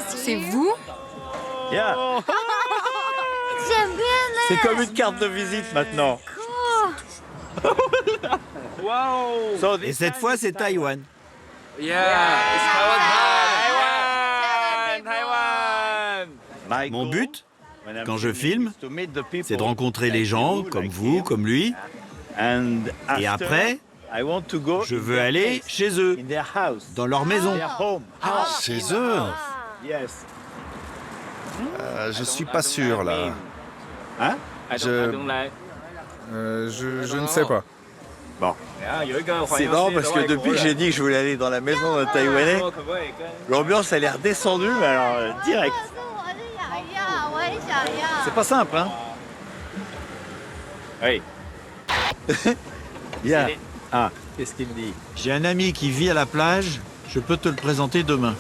C'est vous? C'est comme une carte de visite maintenant. Et cette fois, c'est Taïwan. Mon but, quand je filme, c'est de rencontrer les gens, comme vous, comme lui. Et après, je veux aller chez eux, dans leur maison. Chez eux? Je suis pas sûr, là. Je ne sais pas. Bon. C'est marrant parce que depuis que j'ai dit que je voulais aller dans la maison d'un Taïwanais, l'ambiance elle est redescendue, mais alors direct. C'est pas simple, hein? Oui. Bien. Ah, qu'est-ce qu'il me dit? J'ai un ami qui vit à la plage, je peux te le présenter demain.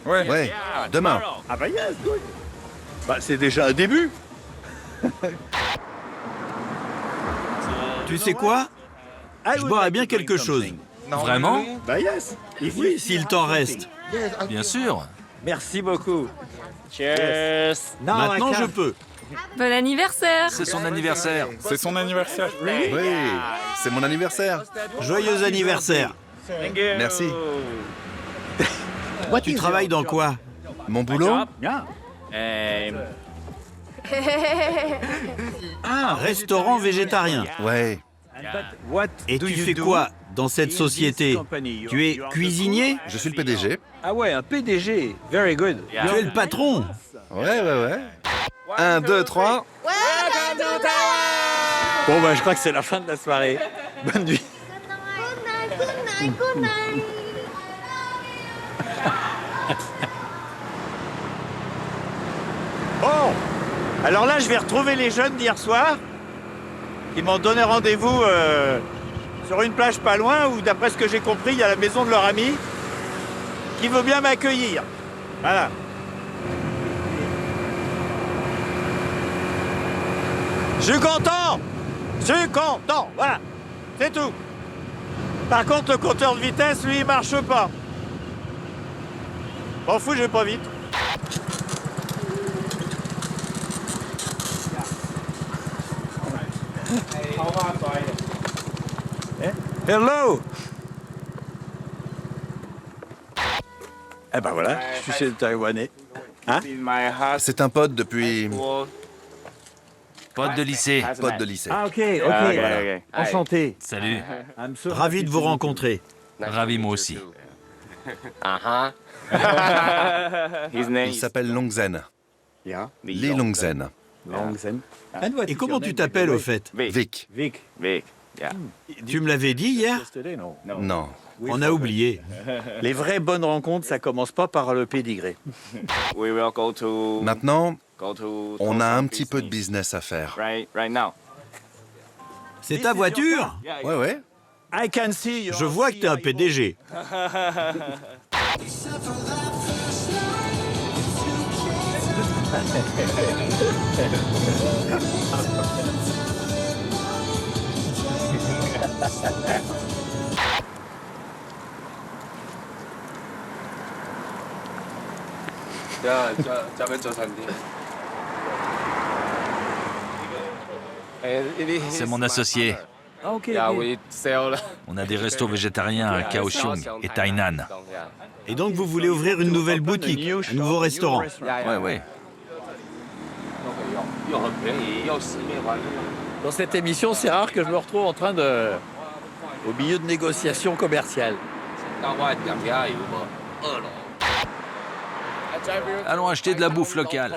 Ouais, demain. Ah bah yes, good. Bah c'est déjà un début. Tu sais quoi? Je boirais bien quelque chose. Vraiment? Bah yes. Oui, s'il t'en reste. Bien sûr. Merci beaucoup. Cheers. Maintenant je peux. Bon anniversaire! C'est son anniversaire. C'est son anniversaire. Oui, c'est mon anniversaire. Joyeux anniversaire. Merci. Tu travailles dans quoi? Mon boulot? Un restaurant végétarien. Ouais. Et tu fais quoi dans cette société? Tu es cuisinier? Je suis le PDG. Ah ouais, un PDG. Very good. Tu es le patron. Ouais. 1, 2, 3. Bon bah je crois que c'est la fin de la soirée. Bonne nuit. Bon, alors là je vais retrouver les jeunes d'hier soir qui m'ont donné rendez-vous sur une plage pas loin où d'après ce que j'ai compris il y a la maison de leur ami qui veut bien m'accueillir. Voilà. Je suis content! Voilà, c'est tout. Par contre, le compteur de vitesse, lui, il marche pas. M'en fous, je vais pas vite. Hello! Eh ben voilà, je suis chez le Taïwanais. Hein? C'est un pote depuis... Pote de lycée. Pote de lycée. Ah, ok. Voilà. Enchanté. Salut. Ravi de vous rencontrer. Ravi moi aussi. Il s'appelle Longzen. Li Longzen. Et comment tu t'appelles au fait? Vic. Tu me l'avais dit hier? Non. On a oublié. Les vraies bonnes rencontres, ça commence pas par le pédigré. Maintenant, on a un petit peu de business à faire. C'est ta voiture? Ouais. Je vois que t'es un PDG. C'est mon associé. On a des restos végétariens à Kaohsiung et Tainan. Et donc vous voulez ouvrir une nouvelle boutique, un nouveau restaurant. Ouais. Dans cette émission, c'est rare que je me retrouve au milieu de négociations commerciales. Allons acheter de la bouffe locale.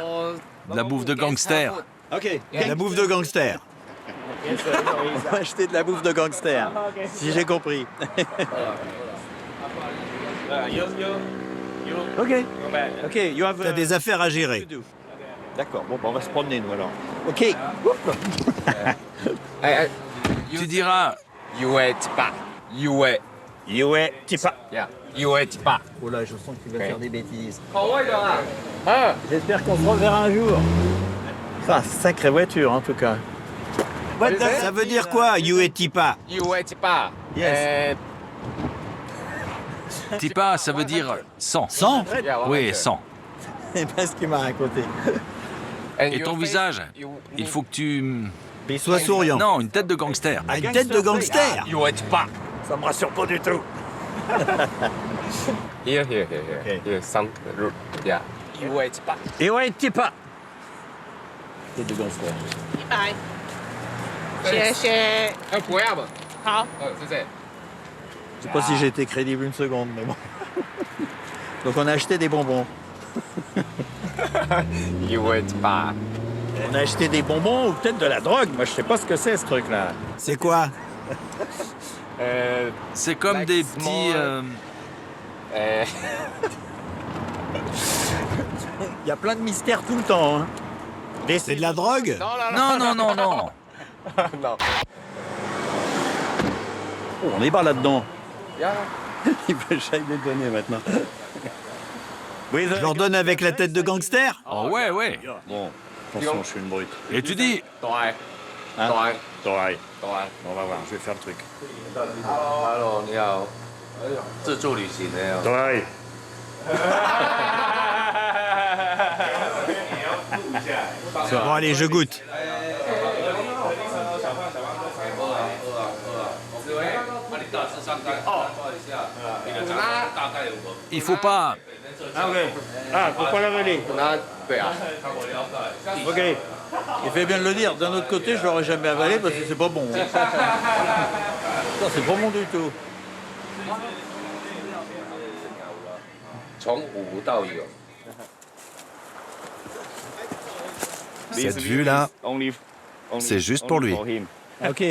De la bouffe de gangsters. Ok, la bouffe de gangster. On va acheter de la bouffe de gangster, si j'ai compris. Ok, t'as des affaires à gérer. D'accord, bon, on va se promener, nous, alors. Ok. Tu diras... Tipa. Oh là, je sens que tu vas faire des bêtises. J'espère qu'on se reverra un jour. Ah, sacrée voiture, en tout cas. Ça veut dire quoi, Tipa? Yes. Tipa, ça veut dire 100. 100? Oui, 100. C'est pas ce qu'il m'a raconté. Et ton visage, il faut que tu... Sois souriant. Non, une tête de gangster. Ah, une tête de gangster? Ça me rassure pas du tout. Here. Some root. Yeah. Tipa. Tête de gangster. 谢谢。不要吧。好。谢谢。Je sais pas si j'ai été crédible une seconde, mais bon. Donc on a acheté des bonbons. On a acheté des bonbons ou peut-être de la drogue. Moi, je sais pas ce que c'est, ce truc-là. C'est quoi? C'est comme des petits... Il y a plein de mystères tout le temps. Hein. C'est de la drogue? Non. Oh, on est bas là-dedans. Il veut que j'aille les donner maintenant. Je leur donne avec la tête de gangster? Oh ouais. Bon, attention, je suis une brute. Et tu dis... Hein? On va voir, je vais faire le truc. Bon, allez, je goûte. Il faut pas... faut pas l'avaler. Ok. Il fait bien de le dire. D'un autre côté, je l'aurais jamais avalé parce que c'est pas bon. Ça, c'est pas bon du tout. Cette vue-là, c'est juste pour lui. Ok.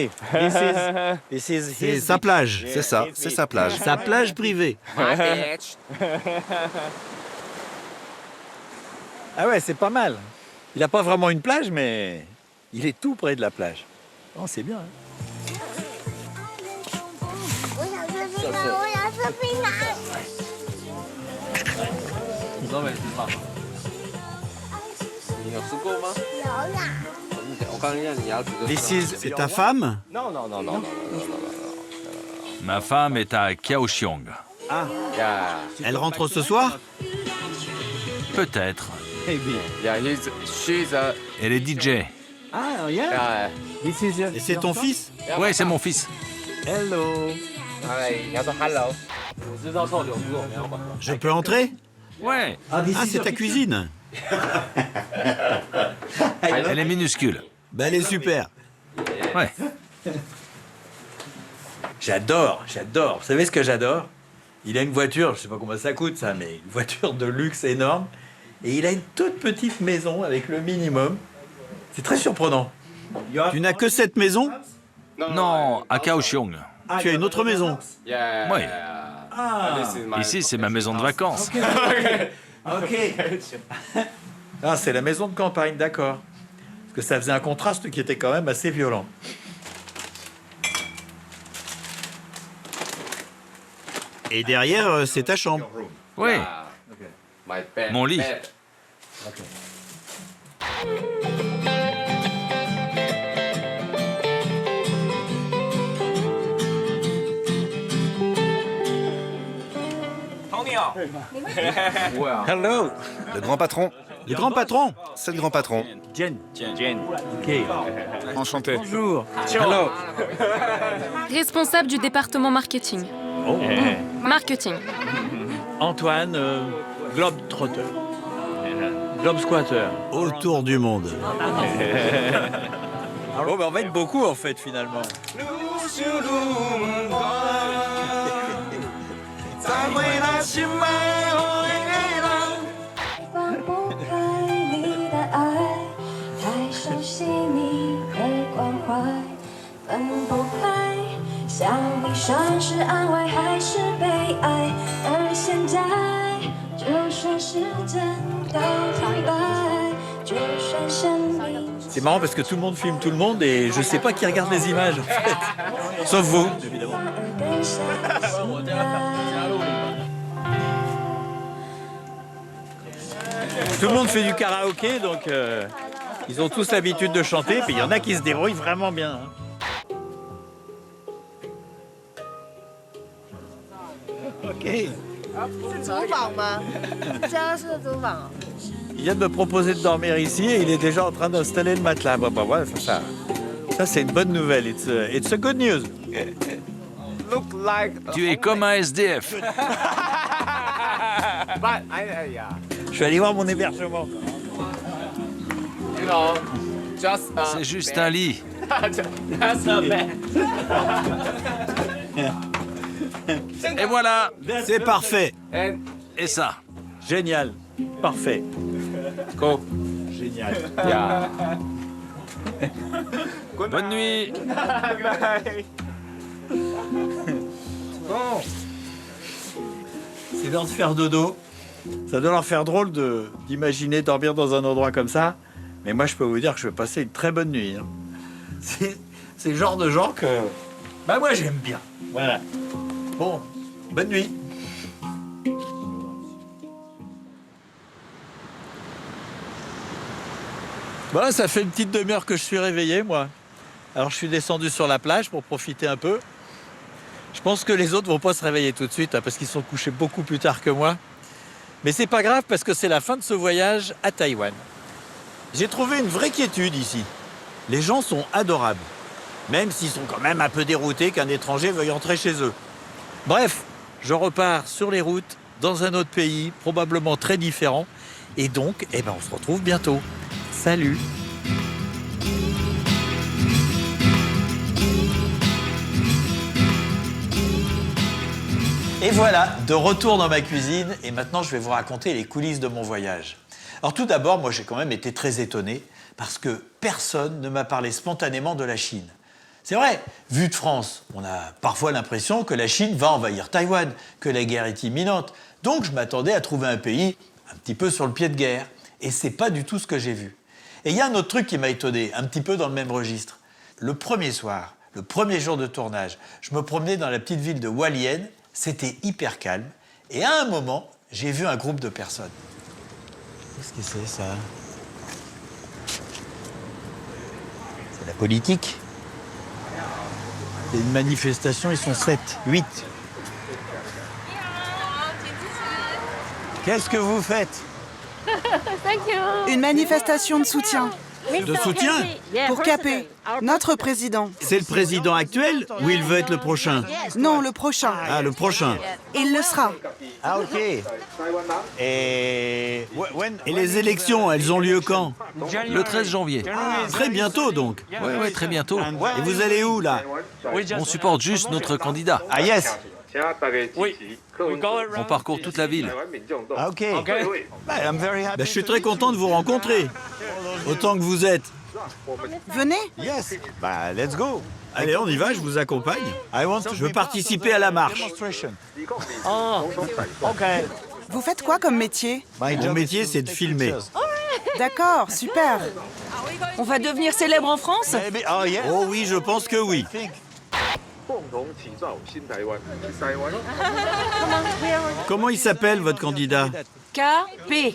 C'est sa plage. C'est ça, c'est sa plage. Sa plage privée. Ah ouais, c'est pas mal. Il n'a pas vraiment une plage, mais il est tout près de la plage. Oh, c'est bien. Hein. C'est ta femme? Non. Ma femme est à Kaohsiung. Ah. Elle rentre ce soir? Peut-être. She's a... Elle est DJ. Ah, yeah. Et c'est ton fils? Ouais, c'est mon fils. Hello. Hello. Je peux entrer? Ouais. Ah, c'est ta cuisine? Elle est minuscule. Ben, elle est super. Ouais. J'adore. Vous savez ce que j'adore? Il a une voiture, je sais pas combien ça coûte ça, mais une voiture de luxe énorme. Et il a une toute petite maison avec le minimum. C'est très surprenant. Tu n'as que cette maison? Non, à Kaohsiung. Tu as une autre maison? Oui. Ici, c'est ma maison de vacances. Ok. Ah, c'est la maison de campagne, d'accord. Parce que ça faisait un contraste qui était quand même assez violent. Et derrière, c'est ta chambre. Oui. Mon lit. Hello. Le grand patron. Le grand patron. C'est le grand patron. Jen. Ok. Enchanté. Bonjour. Hello. Responsable du département marketing. Oh. Marketing. Antoine, Globetrotter. Globesquatter. Autour du monde. Oh, ben on va être beaucoup en fait finalement. C'est marrant parce que tout le monde filme tout le monde et je sais pas qui regarde les images en fait. Sauf vous, évidemment. Tout le monde fait du karaoké, donc ils ont tous l'habitude de chanter, puis il y en a qui se débrouillent vraiment bien. Ok. Il vient de me proposer de dormir ici et il est déjà en train d'installer le matelas. Bon, bah, ouais, ça c'est une bonne nouvelle. It's a good news. Tu es comme un SDF. Je suis allé voir mon hébergement. C'est juste un lit. Et voilà. C'est parfait. Et ça. Génial. Parfait. Go. Génial. Bonne nuit. C'est l'heure de faire dodo. Ça doit leur faire drôle d'imaginer dormir dans un endroit comme ça. Mais moi, je peux vous dire que je vais passer une très bonne nuit. Hein. C'est le genre de gens que... Bah moi, j'aime bien. Voilà. Bon, bonne nuit. Bon, ça fait une petite demi-heure que je suis réveillé, moi. Alors, je suis descendu sur la plage pour profiter un peu. Je pense que les autres vont pas se réveiller tout de suite, hein, parce qu'ils sont couchés beaucoup plus tard que moi. Mais c'est pas grave, parce que c'est la fin de ce voyage à Taïwan. J'ai trouvé une vraie quiétude ici. Les gens sont adorables, même s'ils sont quand même un peu déroutés qu'un étranger veuille entrer chez eux. Bref, je repars sur les routes, dans un autre pays, probablement très différent. Et donc, on se retrouve bientôt. Salut! Et voilà, de retour dans ma cuisine, et maintenant je vais vous raconter les coulisses de mon voyage. Alors tout d'abord, moi j'ai quand même été très étonné, parce que personne ne m'a parlé spontanément de la Chine. C'est vrai, vu de France, on a parfois l'impression que la Chine va envahir Taïwan, que la guerre est imminente. Donc je m'attendais à trouver un pays un petit peu sur le pied de guerre, et c'est pas du tout ce que j'ai vu. Et il y a un autre truc qui m'a étonné, un petit peu dans le même registre. Le premier soir, le premier jour de tournage, je me promenais dans la petite ville de Hualien. C'était hyper calme. Et à un moment, j'ai vu un groupe de personnes. Qu'est-ce que c'est, ça? C'est la politique. C'est une manifestation, ils sont 7, 8. Qu'est-ce que vous faites? Une manifestation de soutien. De soutien? Pour Capé, notre président. C'est le président actuel ou il veut être le prochain? Non, le prochain. Ah, le prochain. Il le sera. Ah, ok. Et les élections, elles ont lieu quand? Le 13 janvier. Très bientôt, donc. Oui, très bientôt. Et vous allez où, là? On supporte juste notre candidat. Ah, yes. Oui. On parcourt toute la ville. Ah, ok. Je suis très content de vous rencontrer. Autant que vous êtes. Venez. Yes. Bah, let's go. Allez, on y va, je vous accompagne. Je veux participer à la marche. Vous faites quoi comme métier? Mon métier, c'est de filmer. D'accord, super. On va devenir célèbre en France? Oh oui, je pense que oui. Comment il s'appelle, votre candidat? KP.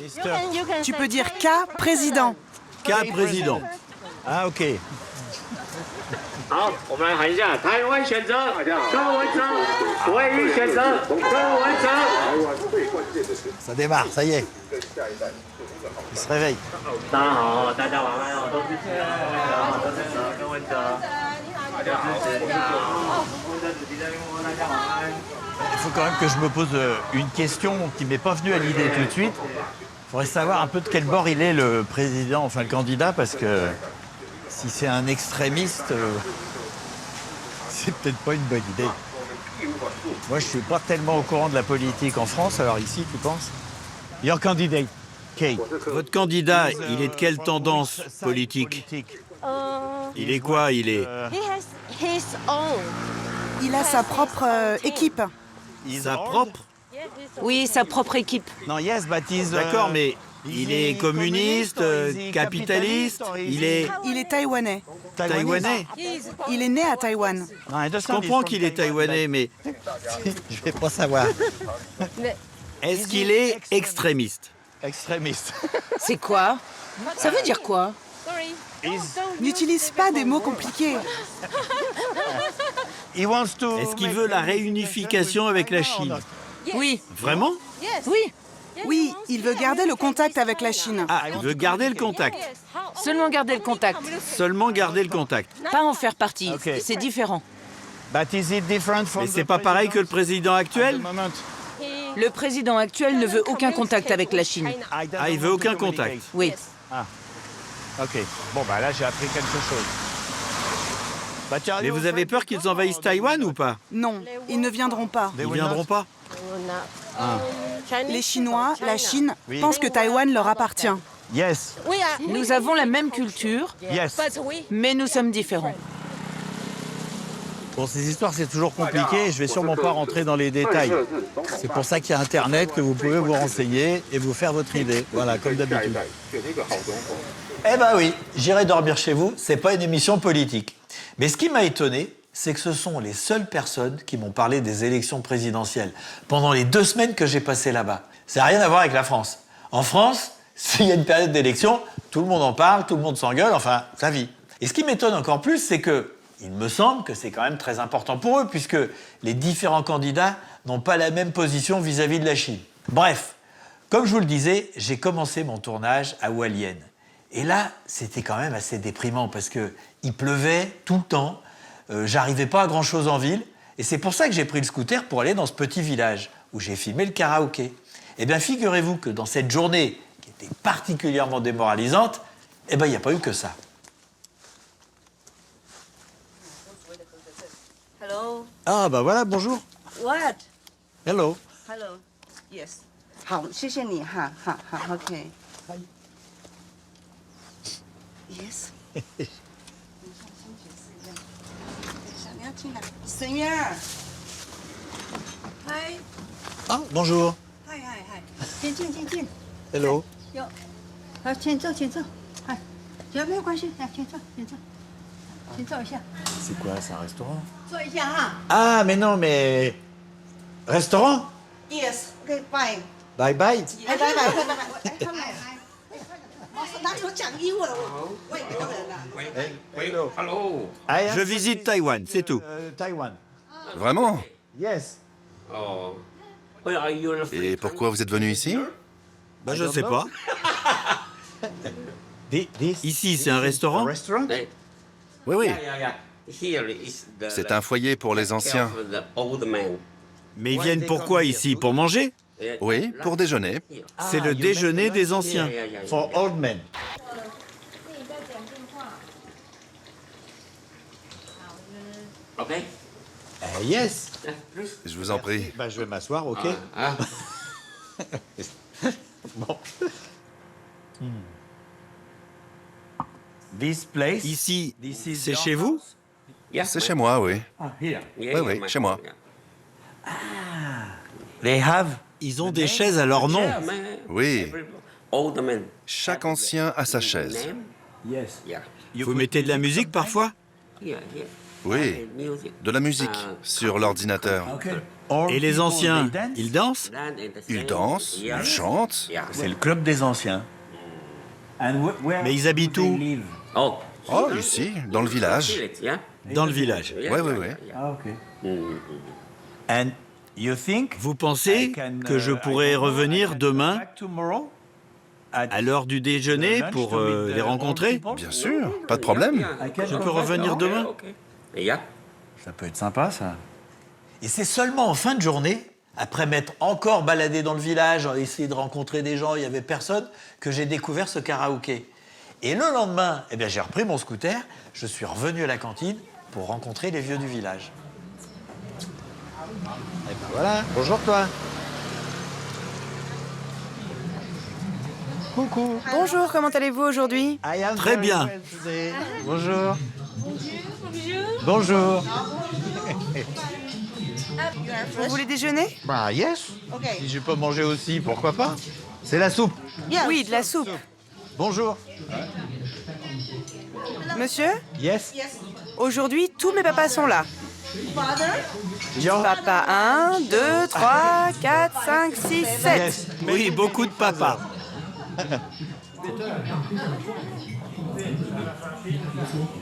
Tu peux dire K, président. K, président. Ah, ok. 好，我们来喊一下，台湾选择柯文哲，唯一选择柯文哲。 Ça démarre, ça y est. Il se réveille. 大家好，大家晚安哦，都支持啊，都支持柯文哲，大家支持，柯文哲主席在问大家晚安。 Il faut quand même que je me pose une question qui m'est pas venue à l'idée tout de suite. Il faudrait savoir un peu de quel bord il est le président, enfin le candidat, parce que si c'est un extrémiste, c'est peut-être pas une bonne idée. Moi, je suis pas tellement au courant de la politique en France, alors ici, tu penses? Your candidate, Kate. Votre candidat, il est de quelle tendance politique? Il est quoi? Il est... Il a sa propre équipe. Sa propre? Oui, sa propre équipe. Non, yes, but he's, D'accord, mais il est communiste, capitaliste, il est... Il est taïwanais. Taïwanais? Il est né à Taïwan. Je comprends qu'il est taïwanais, mais Je vais pas savoir. est-ce qu'il est extrémiste? Extrémiste. C'est quoi? Ça veut dire quoi? N'utilise pas des mots compliqués. He wants to... Est-ce qu'il veut la réunification avec la Chine? Oui. Vraiment? Oui. Oui, il veut garder le contact avec la Chine. Ah, il veut garder le contact. Seulement garder le contact. Seulement garder le contact. Pas en faire partie. Ok. C'est différent. But is it different from Mais c'est the pas pareil que le président actuel? moment? Le président actuel ne veut aucun contact avec la Chine. Ah, il veut aucun contact. Oui. Ok. Bon, bah là, j'ai appris quelque chose. Mais vous avez peur qu'ils envahissent Taïwan ou pas? Non, ils ne viendront pas. Ils viendront pas? Les Chinois, la Chine, pensent que Taïwan leur appartient. Yes. Nous avons la même culture, Yes. mais nous sommes différents. Bon, ces histoires, c'est toujours compliqué. Je vais sûrement pas rentrer dans les détails. C'est pour ça qu'il y a Internet, que vous pouvez vous renseigner et vous faire votre idée. Voilà, comme d'habitude. Eh ben oui, J'irai dormir chez vous, c'est pas une émission politique. Mais ce qui m'a étonné, c'est que ce sont les seules personnes qui m'ont parlé des élections présidentielles pendant les 2 semaines que j'ai passées là-bas. Ça n'a rien à voir avec la France. En France, s'il y a une période d'élection, tout le monde en parle, tout le monde s'engueule, enfin, ça vit. Et ce qui m'étonne encore plus, c'est que il me semble que c'est quand même très important pour eux, puisque les différents candidats n'ont pas la même position vis-à-vis de la Chine. Bref, comme je vous le disais, j'ai commencé mon tournage à Hualien. Et là, c'était quand même assez déprimant, parce qu'il pleuvait tout le temps, j'arrivais pas à grand-chose en ville, et c'est pour ça que j'ai pris le scooter pour aller dans ce petit village, où j'ai filmé le karaoké. Eh bien, figurez-vous que dans cette journée, qui était particulièrement démoralisante, eh bien, il n'y a pas eu que ça. Hello. Ah, bah voilà, bonjour. What? Hello. Hello. Yes. 好，谢谢你哈，哈哈 ，OK。Yes. 你要进来，沈渊。嗨。 Ah, bonjour. 嗨嗨嗨，请进请进。 Hello. 有，好，请坐请坐，哎，只要没有关系，来，请坐请坐，请坐一下， C'est quoi, c'est un restaurant? 坐一下哈。 Ah, mais non, mais... Restaurant? Yes. OK，bye。 Bye bye. 哎，拜拜拜拜拜，哎，他们来。 哪有讲英文了？我外国人了。 Hello. Je visite Taïwan, c'est tout. Taïwan. Vraiment? Yes. Oh. Where are you? Et pourquoi vous êtes venu ici? Bah, je sais pas. Ici, c'est un restaurant? Restaurant? Oui, oui. Here is the C'est un foyer pour les anciens. the old man. Mais ils viennent pourquoi ici? Pour manger? Oui, pour déjeuner. C'est le déjeuner des anciens. For old men. Okay. Yes. Je vous en prie. Bah, je vais m'asseoir, ok. Ah. Bon. This place. Ici, c'est chez vous? C'est chez moi, oui. Yeah, Oui, oui, chez moi. They have. Ils ont des chaises à leur nom. Yeah, man. Oui. Old man. Chaque ancien a sa chaise. Yes. Yeah. Vous mettez de la musique parfois? Here, here. Oui, Music. de la musique sur l'ordinateur. Et les anciens, ils dansent? Ils dansent, ils chantent. C'est le club des anciens. Mais ils habitent où? Oh, Oh, ici, dans le village. Dans le village. Ouais, ouais, ouais. Ah, ok. And vous pensez que je pourrais revenir demain à l'heure du déjeuner pour les rencontrer? Bien sûr, pas de problème. Je peux revenir demain? Ça peut être sympa, ça. Et c'est seulement en fin de journée, après m'être encore baladé dans le village, essayer de rencontrer des gens, il n'y avait personne, que j'ai découvert ce karaoké. Et le lendemain, eh bien, j'ai repris mon scooter, je suis revenu à la cantine pour rencontrer les vieux du village. Et ben voilà, bonjour toi. Coucou. Bonjour, comment allez-vous aujourd'hui? Très bien. Bonjour. Bonjour. Vous voulez déjeuner? Bah yes. Si je peux manger aussi, pourquoi pas? C'est la soupe. Oui, de la soupe. Bonjour. Monsieur? Yes. Aujourd'hui, tous mes papas sont là. Papa 1, 2, 3, 4, 5, 6, 7. Yes. Oui, beaucoup de papas.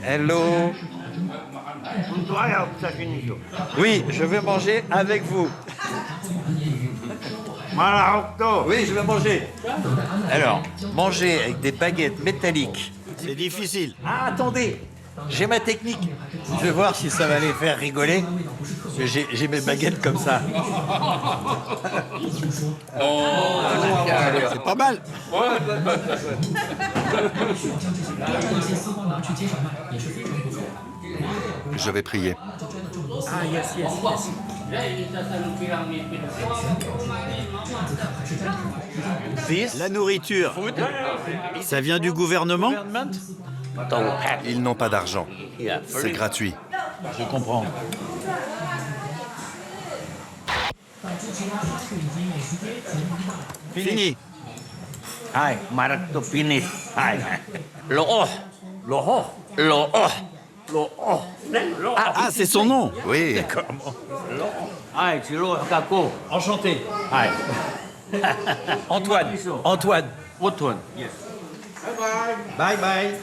Hello. Oui, je vais manger avec vous. Oui, je vais manger. Alors, manger avec des baguettes métalliques. C'est difficile. Ah, attendez, j'ai ma technique. Je vais voir si ça va les faire rigoler. Parce que j'ai mes baguettes comme ça. C'est pas mal. Je vais prier. Ah, yes, yes, yes. La nourriture, ça vient du gouvernement? Ils n'ont pas d'argent. C'est gratuit. Je comprends. Fini. Hai, marak to finish. Hai. Ah, c'est son nom. Oui. Hai, silo kako. Enchanté. Hai. Antoine. Antoine. Antoine. Yes. Bye bye.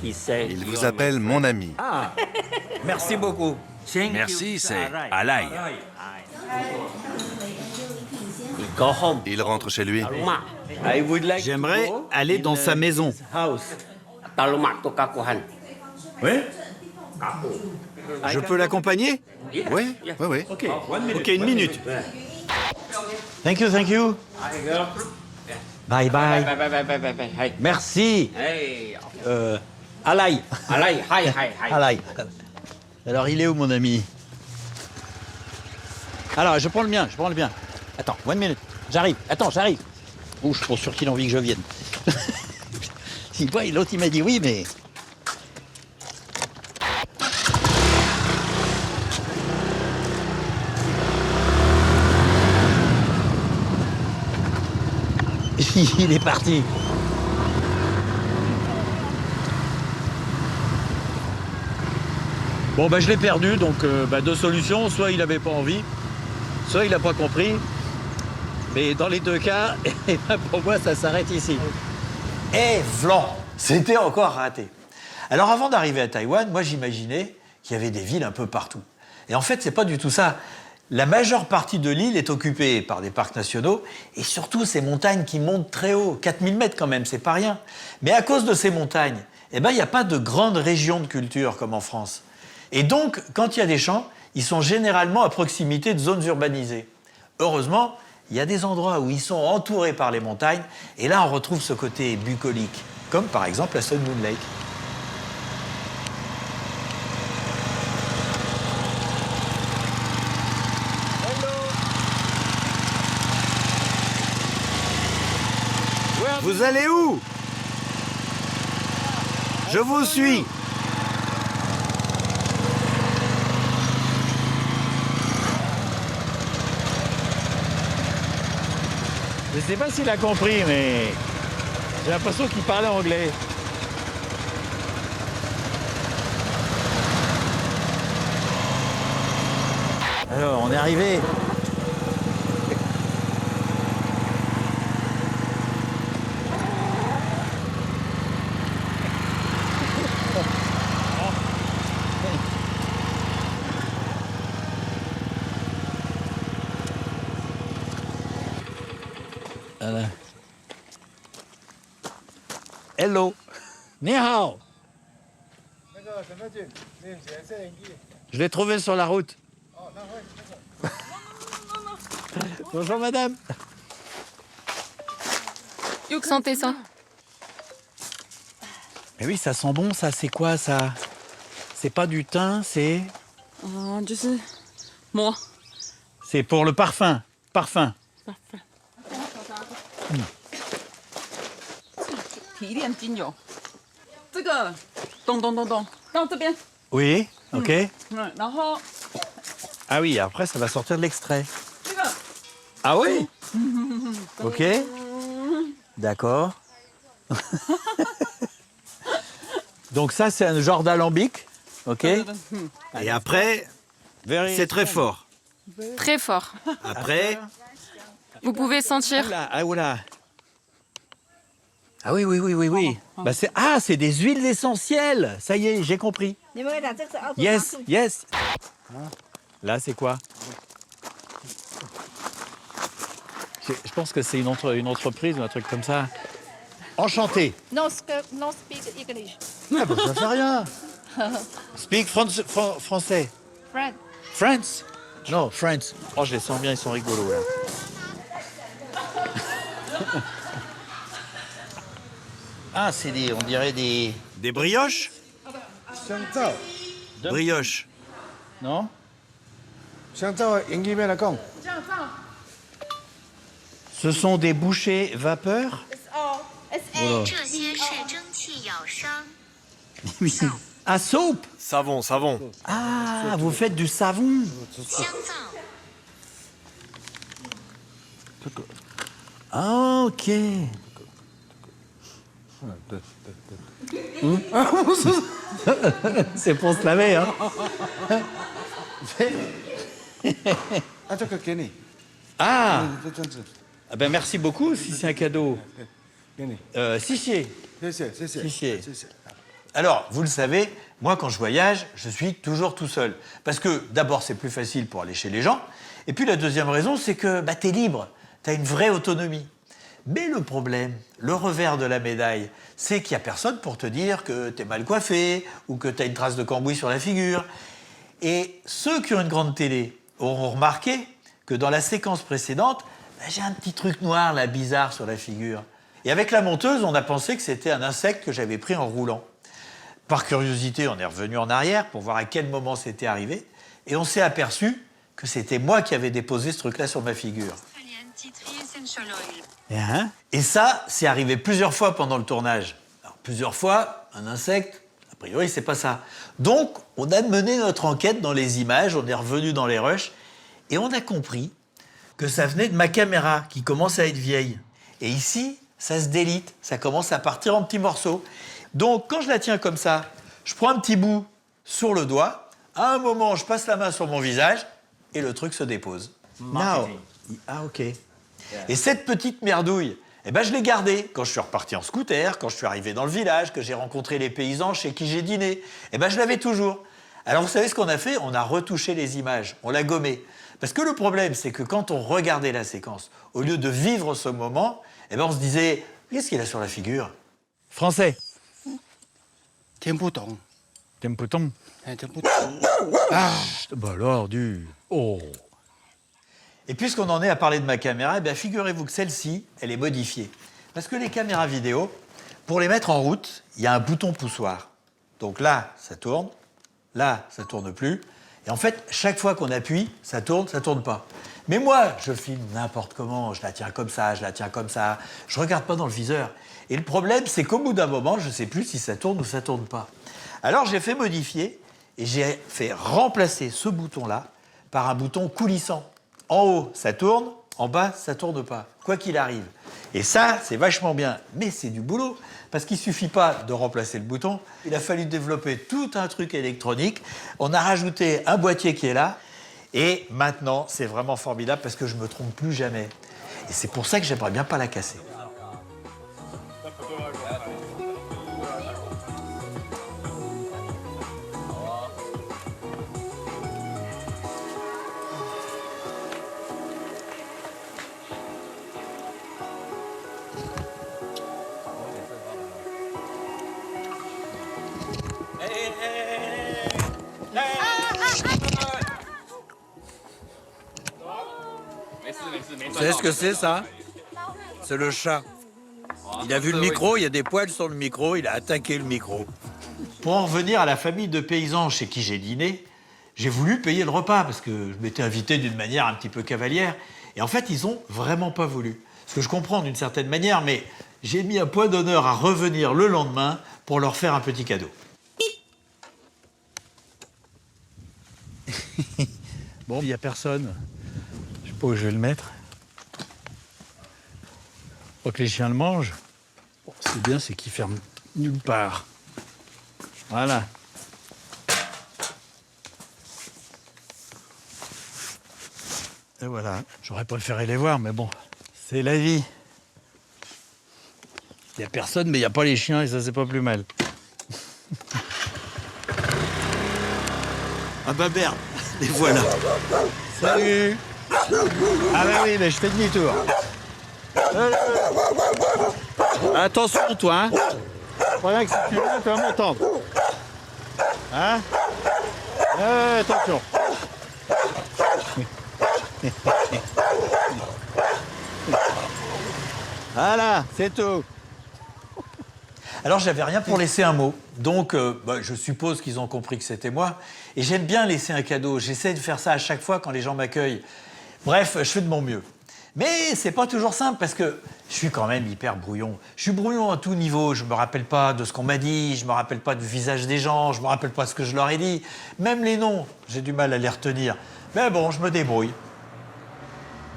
Il vous appelle mon ami. Ah, merci beaucoup. Merci, c'est Alay. Il rentre chez lui. J'aimerais aller dans sa maison. Oui. Je peux l'accompagner? Oui, oui, oui. Ok, une minute. Thank you, thank you. Bye bye. Merci. Alay. Alay. Alors, il est où, mon ami? Alors, je prends le mien, Attends, one minute. J'arrive. Attends, j'arrive. Ouh, je suis pas sûr qu'il a envie que je vienne. Il voit, l'autre, il m'a dit oui, mais... Il est parti. Bon, bah, je l'ai perdu, donc deux solutions. Soit il n'avait pas envie, soit il n'a pas compris. Mais dans les deux cas, pour moi, ça s'arrête ici. Et vlan, c'était encore raté. Alors, avant d'arriver à Taïwan, moi, j'imaginais qu'il y avait des villes un peu partout. Et en fait, c'est pas du tout ça. La majeure partie de l'île est occupée par des parcs nationaux et surtout ces montagnes qui montent très haut, 4000 mètres quand même, c'est pas rien. Mais à cause de ces montagnes, eh ben, il n'y a pas de grandes régions de culture comme en France. Et donc, quand il y a des champs, ils sont généralement à proximité de zones urbanisées. Heureusement, il y a des endroits où ils sont entourés par les montagnes et là, on retrouve ce côté bucolique, comme par exemple la Sun Moon Lake. Vous allez où? Je vous suis. Je ne sais pas s'il a compris, mais j'ai l'impression qu'il parlait anglais. Alors, on est arrivé. Hello. Ni hao. Je l'ai trouvé sur la route. Bonjour madame. Sentez ça. Mais oui, ça sent bon, ça. C'est quoi, ça? C'est pas du thym, c'est... Moi. C'est pour le parfum. Parfum. Oui, ok. Ah oui, après, ça va sortir de l'extrait. Ah oui? Ok. D'accord. Donc ça, c'est un genre d'alambic. Ok. Et après, c'est très fort. Très fort. Après, Vous pouvez sentir. Ah oula. Ah oui, oui, oui, oui, oui. Bah c'est des huiles essentielles. Ça y est, j'ai compris. Yes, yes. Là, c'est quoi? Je pense que c'est une entreprise ou un truc comme ça. Enchanté. No speak English. Ah bah, ça fait rien. Speak français. Friend. France? Non, France. Oh, je les sens bien, ils sont rigolos, là. Ah, c'est on dirait des... des brioches? Brioches. Non? Ce sont des bouchées vapeur? Voilà. Ah, soap? Savon, savon. Ah, vous faites du savon? Ah, ok. C'est pour se laver, hein? Ah! Ah ben merci beaucoup si c'est un cadeau. Sissier. Sissier. Alors, vous le savez, moi quand je voyage, je suis toujours tout seul. Parce que d'abord, c'est plus facile pour aller chez les gens. Et puis la deuxième raison, c'est que t'es libre. T'as une vraie autonomie. Mais le problème, le revers de la médaille, c'est qu'il n'y a personne pour te dire que t'es mal coiffé ou que t'as une trace de cambouis sur la figure. Et ceux qui ont une grande télé auront remarqué que dans la séquence précédente, j'ai un petit truc noir, là, bizarre sur la figure. Et avec la monteuse, on a pensé que c'était un insecte que j'avais pris en roulant. Par curiosité, on est revenu en arrière pour voir à quel moment c'était arrivé. Et on s'est aperçu que c'était moi qui avais déposé ce truc-là sur ma figure. Et ça, c'est arrivé plusieurs fois pendant le tournage. Alors, plusieurs fois, un insecte, a priori, c'est pas ça. Donc, on a mené notre enquête dans les images, on est revenu dans les rushs, et on a compris que ça venait de ma caméra, qui commence à être vieille. Et ici, ça se délite, ça commence à partir en petits morceaux. Donc, quand je la tiens comme ça, je prends un petit bout sur le doigt, à un moment, je passe la main sur mon visage, et le truc se dépose. Now. Ah, ok. Et cette petite merdouille, eh ben, je l'ai gardée quand je suis reparti en scooter, quand je suis arrivé dans le village, que j'ai rencontré les paysans chez qui j'ai dîné. Eh ben, je l'avais toujours. Alors, vous savez ce qu'on a fait? On a retouché les images, on l'a gommé. Parce que le problème, c'est que quand on regardait la séquence, au lieu de vivre ce moment, eh ben, on se disait, qu'est-ce qu'il a sur la figure? Français. Temputon. Temputon. Ah, bah alors, Oh. Et puisqu'on en est à parler de ma caméra, eh bien, figurez-vous que celle-ci, elle est modifiée. Parce que les caméras vidéo, pour les mettre en route, il y a un bouton poussoir. Donc là, ça tourne. Là, ça tourne plus. Et en fait, chaque fois qu'on appuie, ça tourne pas. Mais moi, je filme n'importe comment. Je la tiens comme ça, je la tiens comme ça. Je regarde pas dans le viseur. Et le problème, c'est qu'au bout d'un moment, je sais plus si ça tourne ou ça tourne pas. Alors, j'ai fait modifier et j'ai fait remplacer ce bouton-là par un bouton coulissant. En haut, ça tourne, en bas, ça tourne pas, quoi qu'il arrive. Et ça, c'est vachement bien, mais c'est du boulot, parce qu'il suffit pas de remplacer le bouton, il a fallu développer tout un truc électronique, on a rajouté un boîtier qui est là, et maintenant, c'est vraiment formidable, parce que je me trompe plus jamais. Et c'est pour ça que j'aimerais bien pas la casser. Vous savez ce que c'est, ça? C'est le chat. Il a vu le micro, il y a des poils sur le micro, il a attaqué le micro. Pour en revenir à la famille de paysans chez qui j'ai dîné, j'ai voulu payer le repas parce que je m'étais invité d'une manière un petit peu cavalière. Et en fait, ils ont vraiment pas voulu. Ce que je comprends d'une certaine manière, mais j'ai mis un point d'honneur à revenir le lendemain pour leur faire un petit cadeau. Bon, il n'y a personne. Je sais pas où je vais le mettre. Pour que les chiens le mangent. Bon, c'est bien, c'est qu'ils ferment nulle part. Voilà. Et voilà. J'aurais préféré les voir, mais bon, c'est la vie. Il n'y a personne, mais il n'y a pas les chiens, et ça, c'est pas plus mal. Ah bah merde, les voilà. Salut. Ah bah oui, mais je fais demi-tour. Attention, toi, hein. Je crois bien que si tu viens, tu vas m'entendre. Hein? Attention. Voilà, c'est tout. Alors, j'avais rien pour laisser un mot. Donc, je suppose qu'ils ont compris que c'était moi. Et j'aime bien laisser un cadeau. J'essaie de faire ça à chaque fois quand les gens m'accueillent. Bref, je fais de mon mieux. Mais c'est pas toujours simple parce que je suis quand même hyper brouillon. Je suis brouillon à tout niveau. Je me rappelle pas de ce qu'on m'a dit, je me rappelle pas du visage des gens, je me rappelle pas ce que je leur ai dit. Même les noms, j'ai du mal à les retenir. Mais bon, je me débrouille.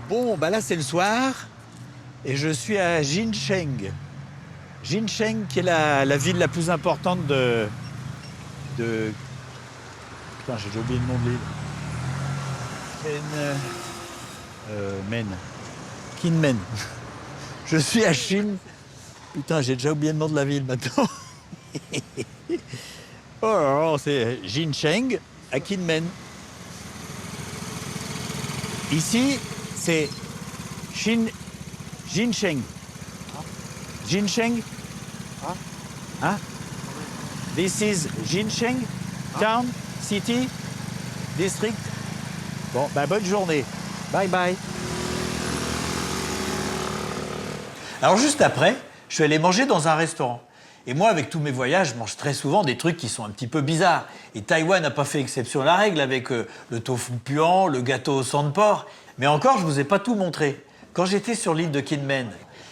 Bon, bah là, c'est le soir. Et je suis à Jincheng. Jincheng, qui est la ville la plus importante de... Putain, j'ai déjà oublié le nom de l'île. Kinmen. Je suis à Chine. Putain, j'ai déjà oublié le nom de la ville maintenant. Oh, c'est Jincheng à Kinmen. Ici, c'est Jincheng. Jincheng? Hein? This is Jincheng, town, city, district. Bon, bah bonne journée. Bye bye. Alors juste après, je suis allé manger dans un restaurant. Et moi, avec tous mes voyages, je mange très souvent des trucs qui sont un petit peu bizarres. Et Taïwan n'a pas fait exception à la règle avec le tofu puant, le gâteau au sang de porc. Mais encore, je vous ai pas tout montré. Quand j'étais sur l'île de Kinmen,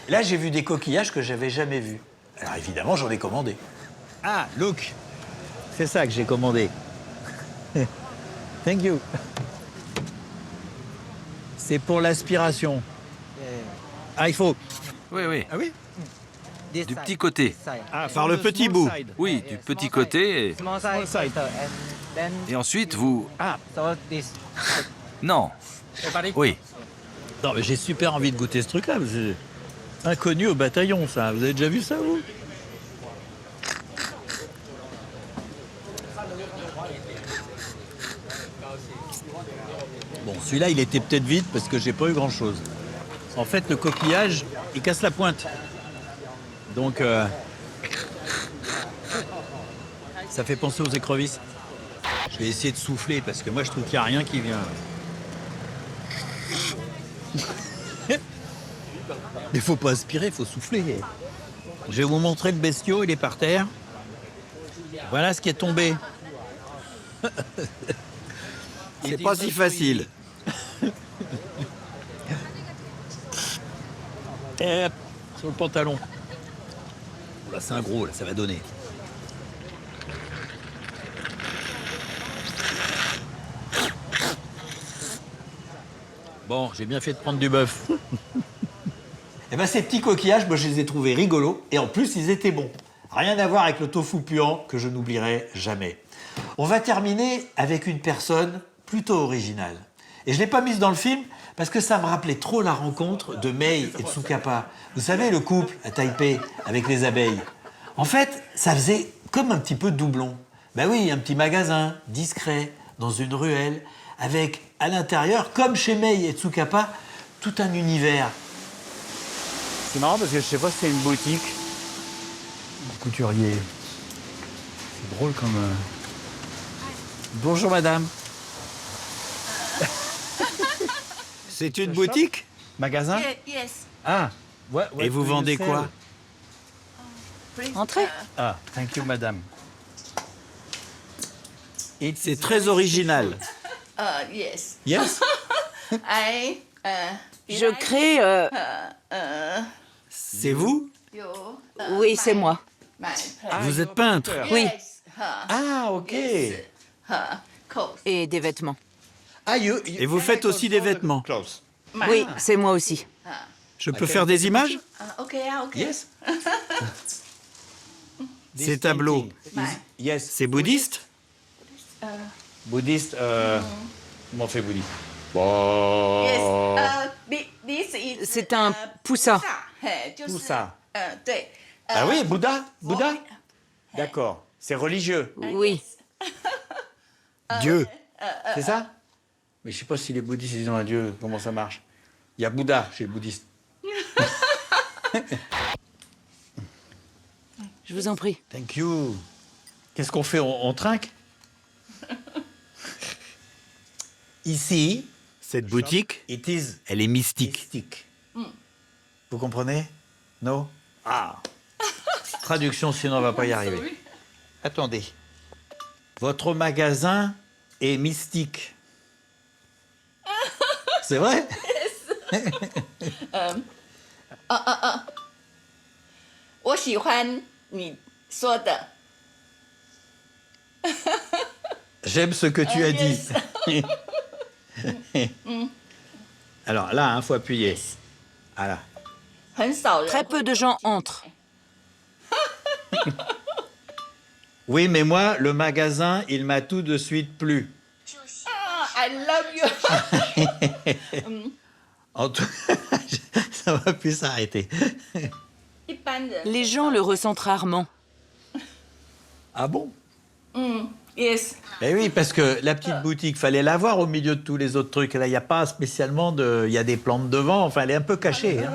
là, j'ai vu des coquillages que j'avais jamais vus. Alors évidemment, j'en ai commandé. Ah, look, c'est ça que j'ai commandé. Thank you. C'est pour l'aspiration. Ah, il faut. Oui, oui. Ah oui? Du petit côté. Ah, par le petit bout. Oui, du petit côté. Et ensuite, vous... Ah. Non. Oui. Non, mais j'ai super envie de goûter ce truc-là. C'est inconnu au bataillon, ça. Vous avez déjà vu ça, vous? Bon, celui-là, il était peut-être vide parce que j'ai pas eu grand-chose. En fait, le coquillage, il casse la pointe. Donc, ça fait penser aux écrevisses. Je vais essayer de souffler parce que moi, je trouve qu'il n'y a rien qui vient. Il faut pas aspirer, il faut souffler. Je vais vous montrer le bestiau, il est par terre. Voilà ce qui est tombé. C'est pas si facile. Et hop, sur le pantalon. Là, c'est un gros, là, ça va donner. Bon, j'ai bien fait de prendre du bœuf. Eh ben, ces petits coquillages, moi, je les ai trouvés rigolos. Et en plus, ils étaient bons. Rien à voir avec le tofu puant que je n'oublierai jamais. On va terminer avec une personne plutôt originale. Et je ne l'ai pas mise dans le film parce que ça me rappelait trop la rencontre de Mei et Tsukapa. Vous savez, le couple à Taipei avec les abeilles. En fait, ça faisait comme un petit peu de doublon. Ben oui, un petit magasin discret dans une ruelle avec à l'intérieur, comme chez Mei et Tsukapa, tout un univers. C'est marrant parce que je sais pas si c'est une boutique. Couturier. C'est drôle comme... Bonjour madame. C'est une boutique? Magasin? Yes. Ah. Et vous vendez quoi? Entrez. Ah, thank you, madame. C'est très original. Yes. Yes? Je crée... C'est vous? Oui, c'est moi. Vous êtes peintre? Oui. Ah, ok. Et des vêtements. Et vous faites aussi des vêtements? Oui, c'est moi aussi. Je peux faire des images? Ok. Yes. Ces tableaux, c'est bouddhiste? Bouddhiste, comment on fait bouddhiste? C'est un poussa. Poussa. Ah oui, Bouddha? D'accord. C'est religieux? Oui. Dieu. C'est ça? Mais je sais pas si les bouddhistes ils ont un dieu, comment ça marche? Il y a Bouddha chez les bouddhistes. Je vous en prie. Thank you. Qu'est-ce qu'on fait? On trinque? Ici, cette boutique, elle est mystique. Vous comprenez? Non? Ah. Traduction, sinon on va pas y arriver. Attendez. Votre magasin est mystique. C'est vrai? J'aime ce que tu as dit. Alors là, il faut appuyer. Voilà. Très peu de gens entrent. Oui, mais moi, le magasin, il m'a tout de suite plu. I love you. En tout ça va plus s'arrêter. Les gens le ressentent rarement. Ah bon? Yes. Eh oui, parce que la petite boutique, fallait la voir au milieu de tous les autres trucs. Là, il n'y a pas spécialement de... Il y a des plantes devant, enfin, elle est un peu cachée. Hein.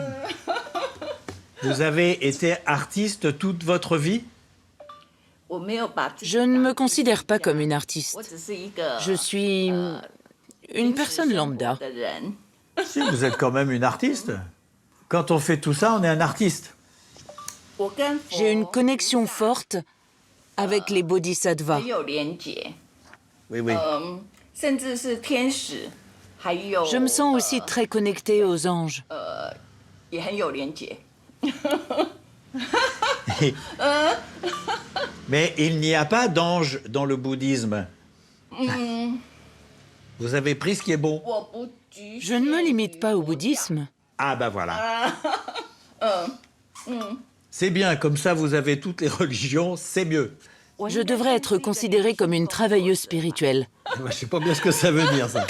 Vous avez été artiste toute votre vie? Je ne me considère pas comme une artiste. Je suis une personne lambda. Si, vous êtes quand même une artiste. Quand on fait tout ça, on est un artiste. J'ai une connexion forte avec les bodhisattvas. Oui, oui. Je me sens aussi très connectée aux anges. Mais il n'y a pas d'ange dans le bouddhisme. Vous avez pris ce qui est bon. Je ne me limite pas au bouddhisme. Ah bah voilà. C'est bien, comme ça vous avez toutes les religions, c'est mieux. Je devrais être considérée comme une travailleuse spirituelle. Je sais pas bien ce que ça veut dire, ça.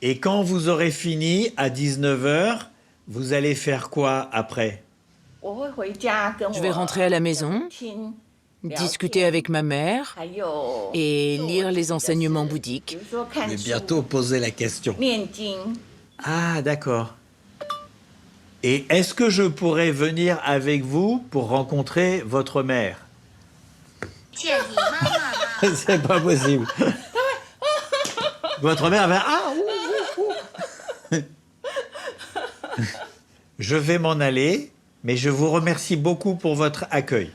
Et quand vous aurez fini, à 19h, vous allez faire quoi après? Je vais rentrer à la maison, discuter avec ma mère et lire les enseignements bouddhiques. Je vais bientôt poser la question. Ah, d'accord. Et est-ce que je pourrais venir avec vous pour rencontrer votre mère? C'est pas possible. Votre mère va... Ah, Je vais m'en aller, mais je vous remercie beaucoup pour votre accueil.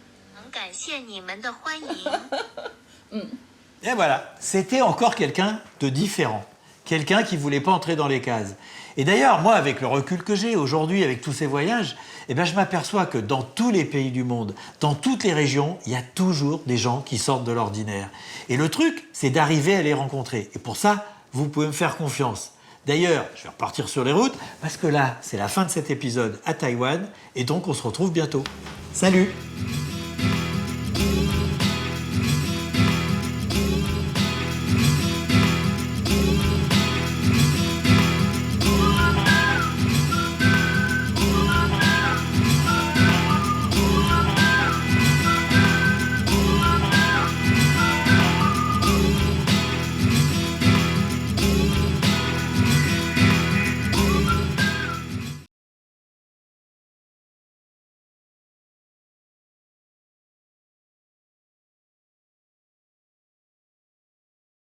Et voilà, c'était encore quelqu'un de différent. Quelqu'un qui ne voulait pas entrer dans les cases. Et d'ailleurs, moi, avec le recul que j'ai aujourd'hui, avec tous ces voyages, eh ben, je m'aperçois que dans tous les pays du monde, dans toutes les régions, il y a toujours des gens qui sortent de l'ordinaire. Et le truc, c'est d'arriver à les rencontrer. Et pour ça, vous pouvez me faire confiance. D'ailleurs, je vais repartir sur les routes, parce que là, c'est la fin de cet épisode à Taïwan, et donc on se retrouve bientôt. Salut!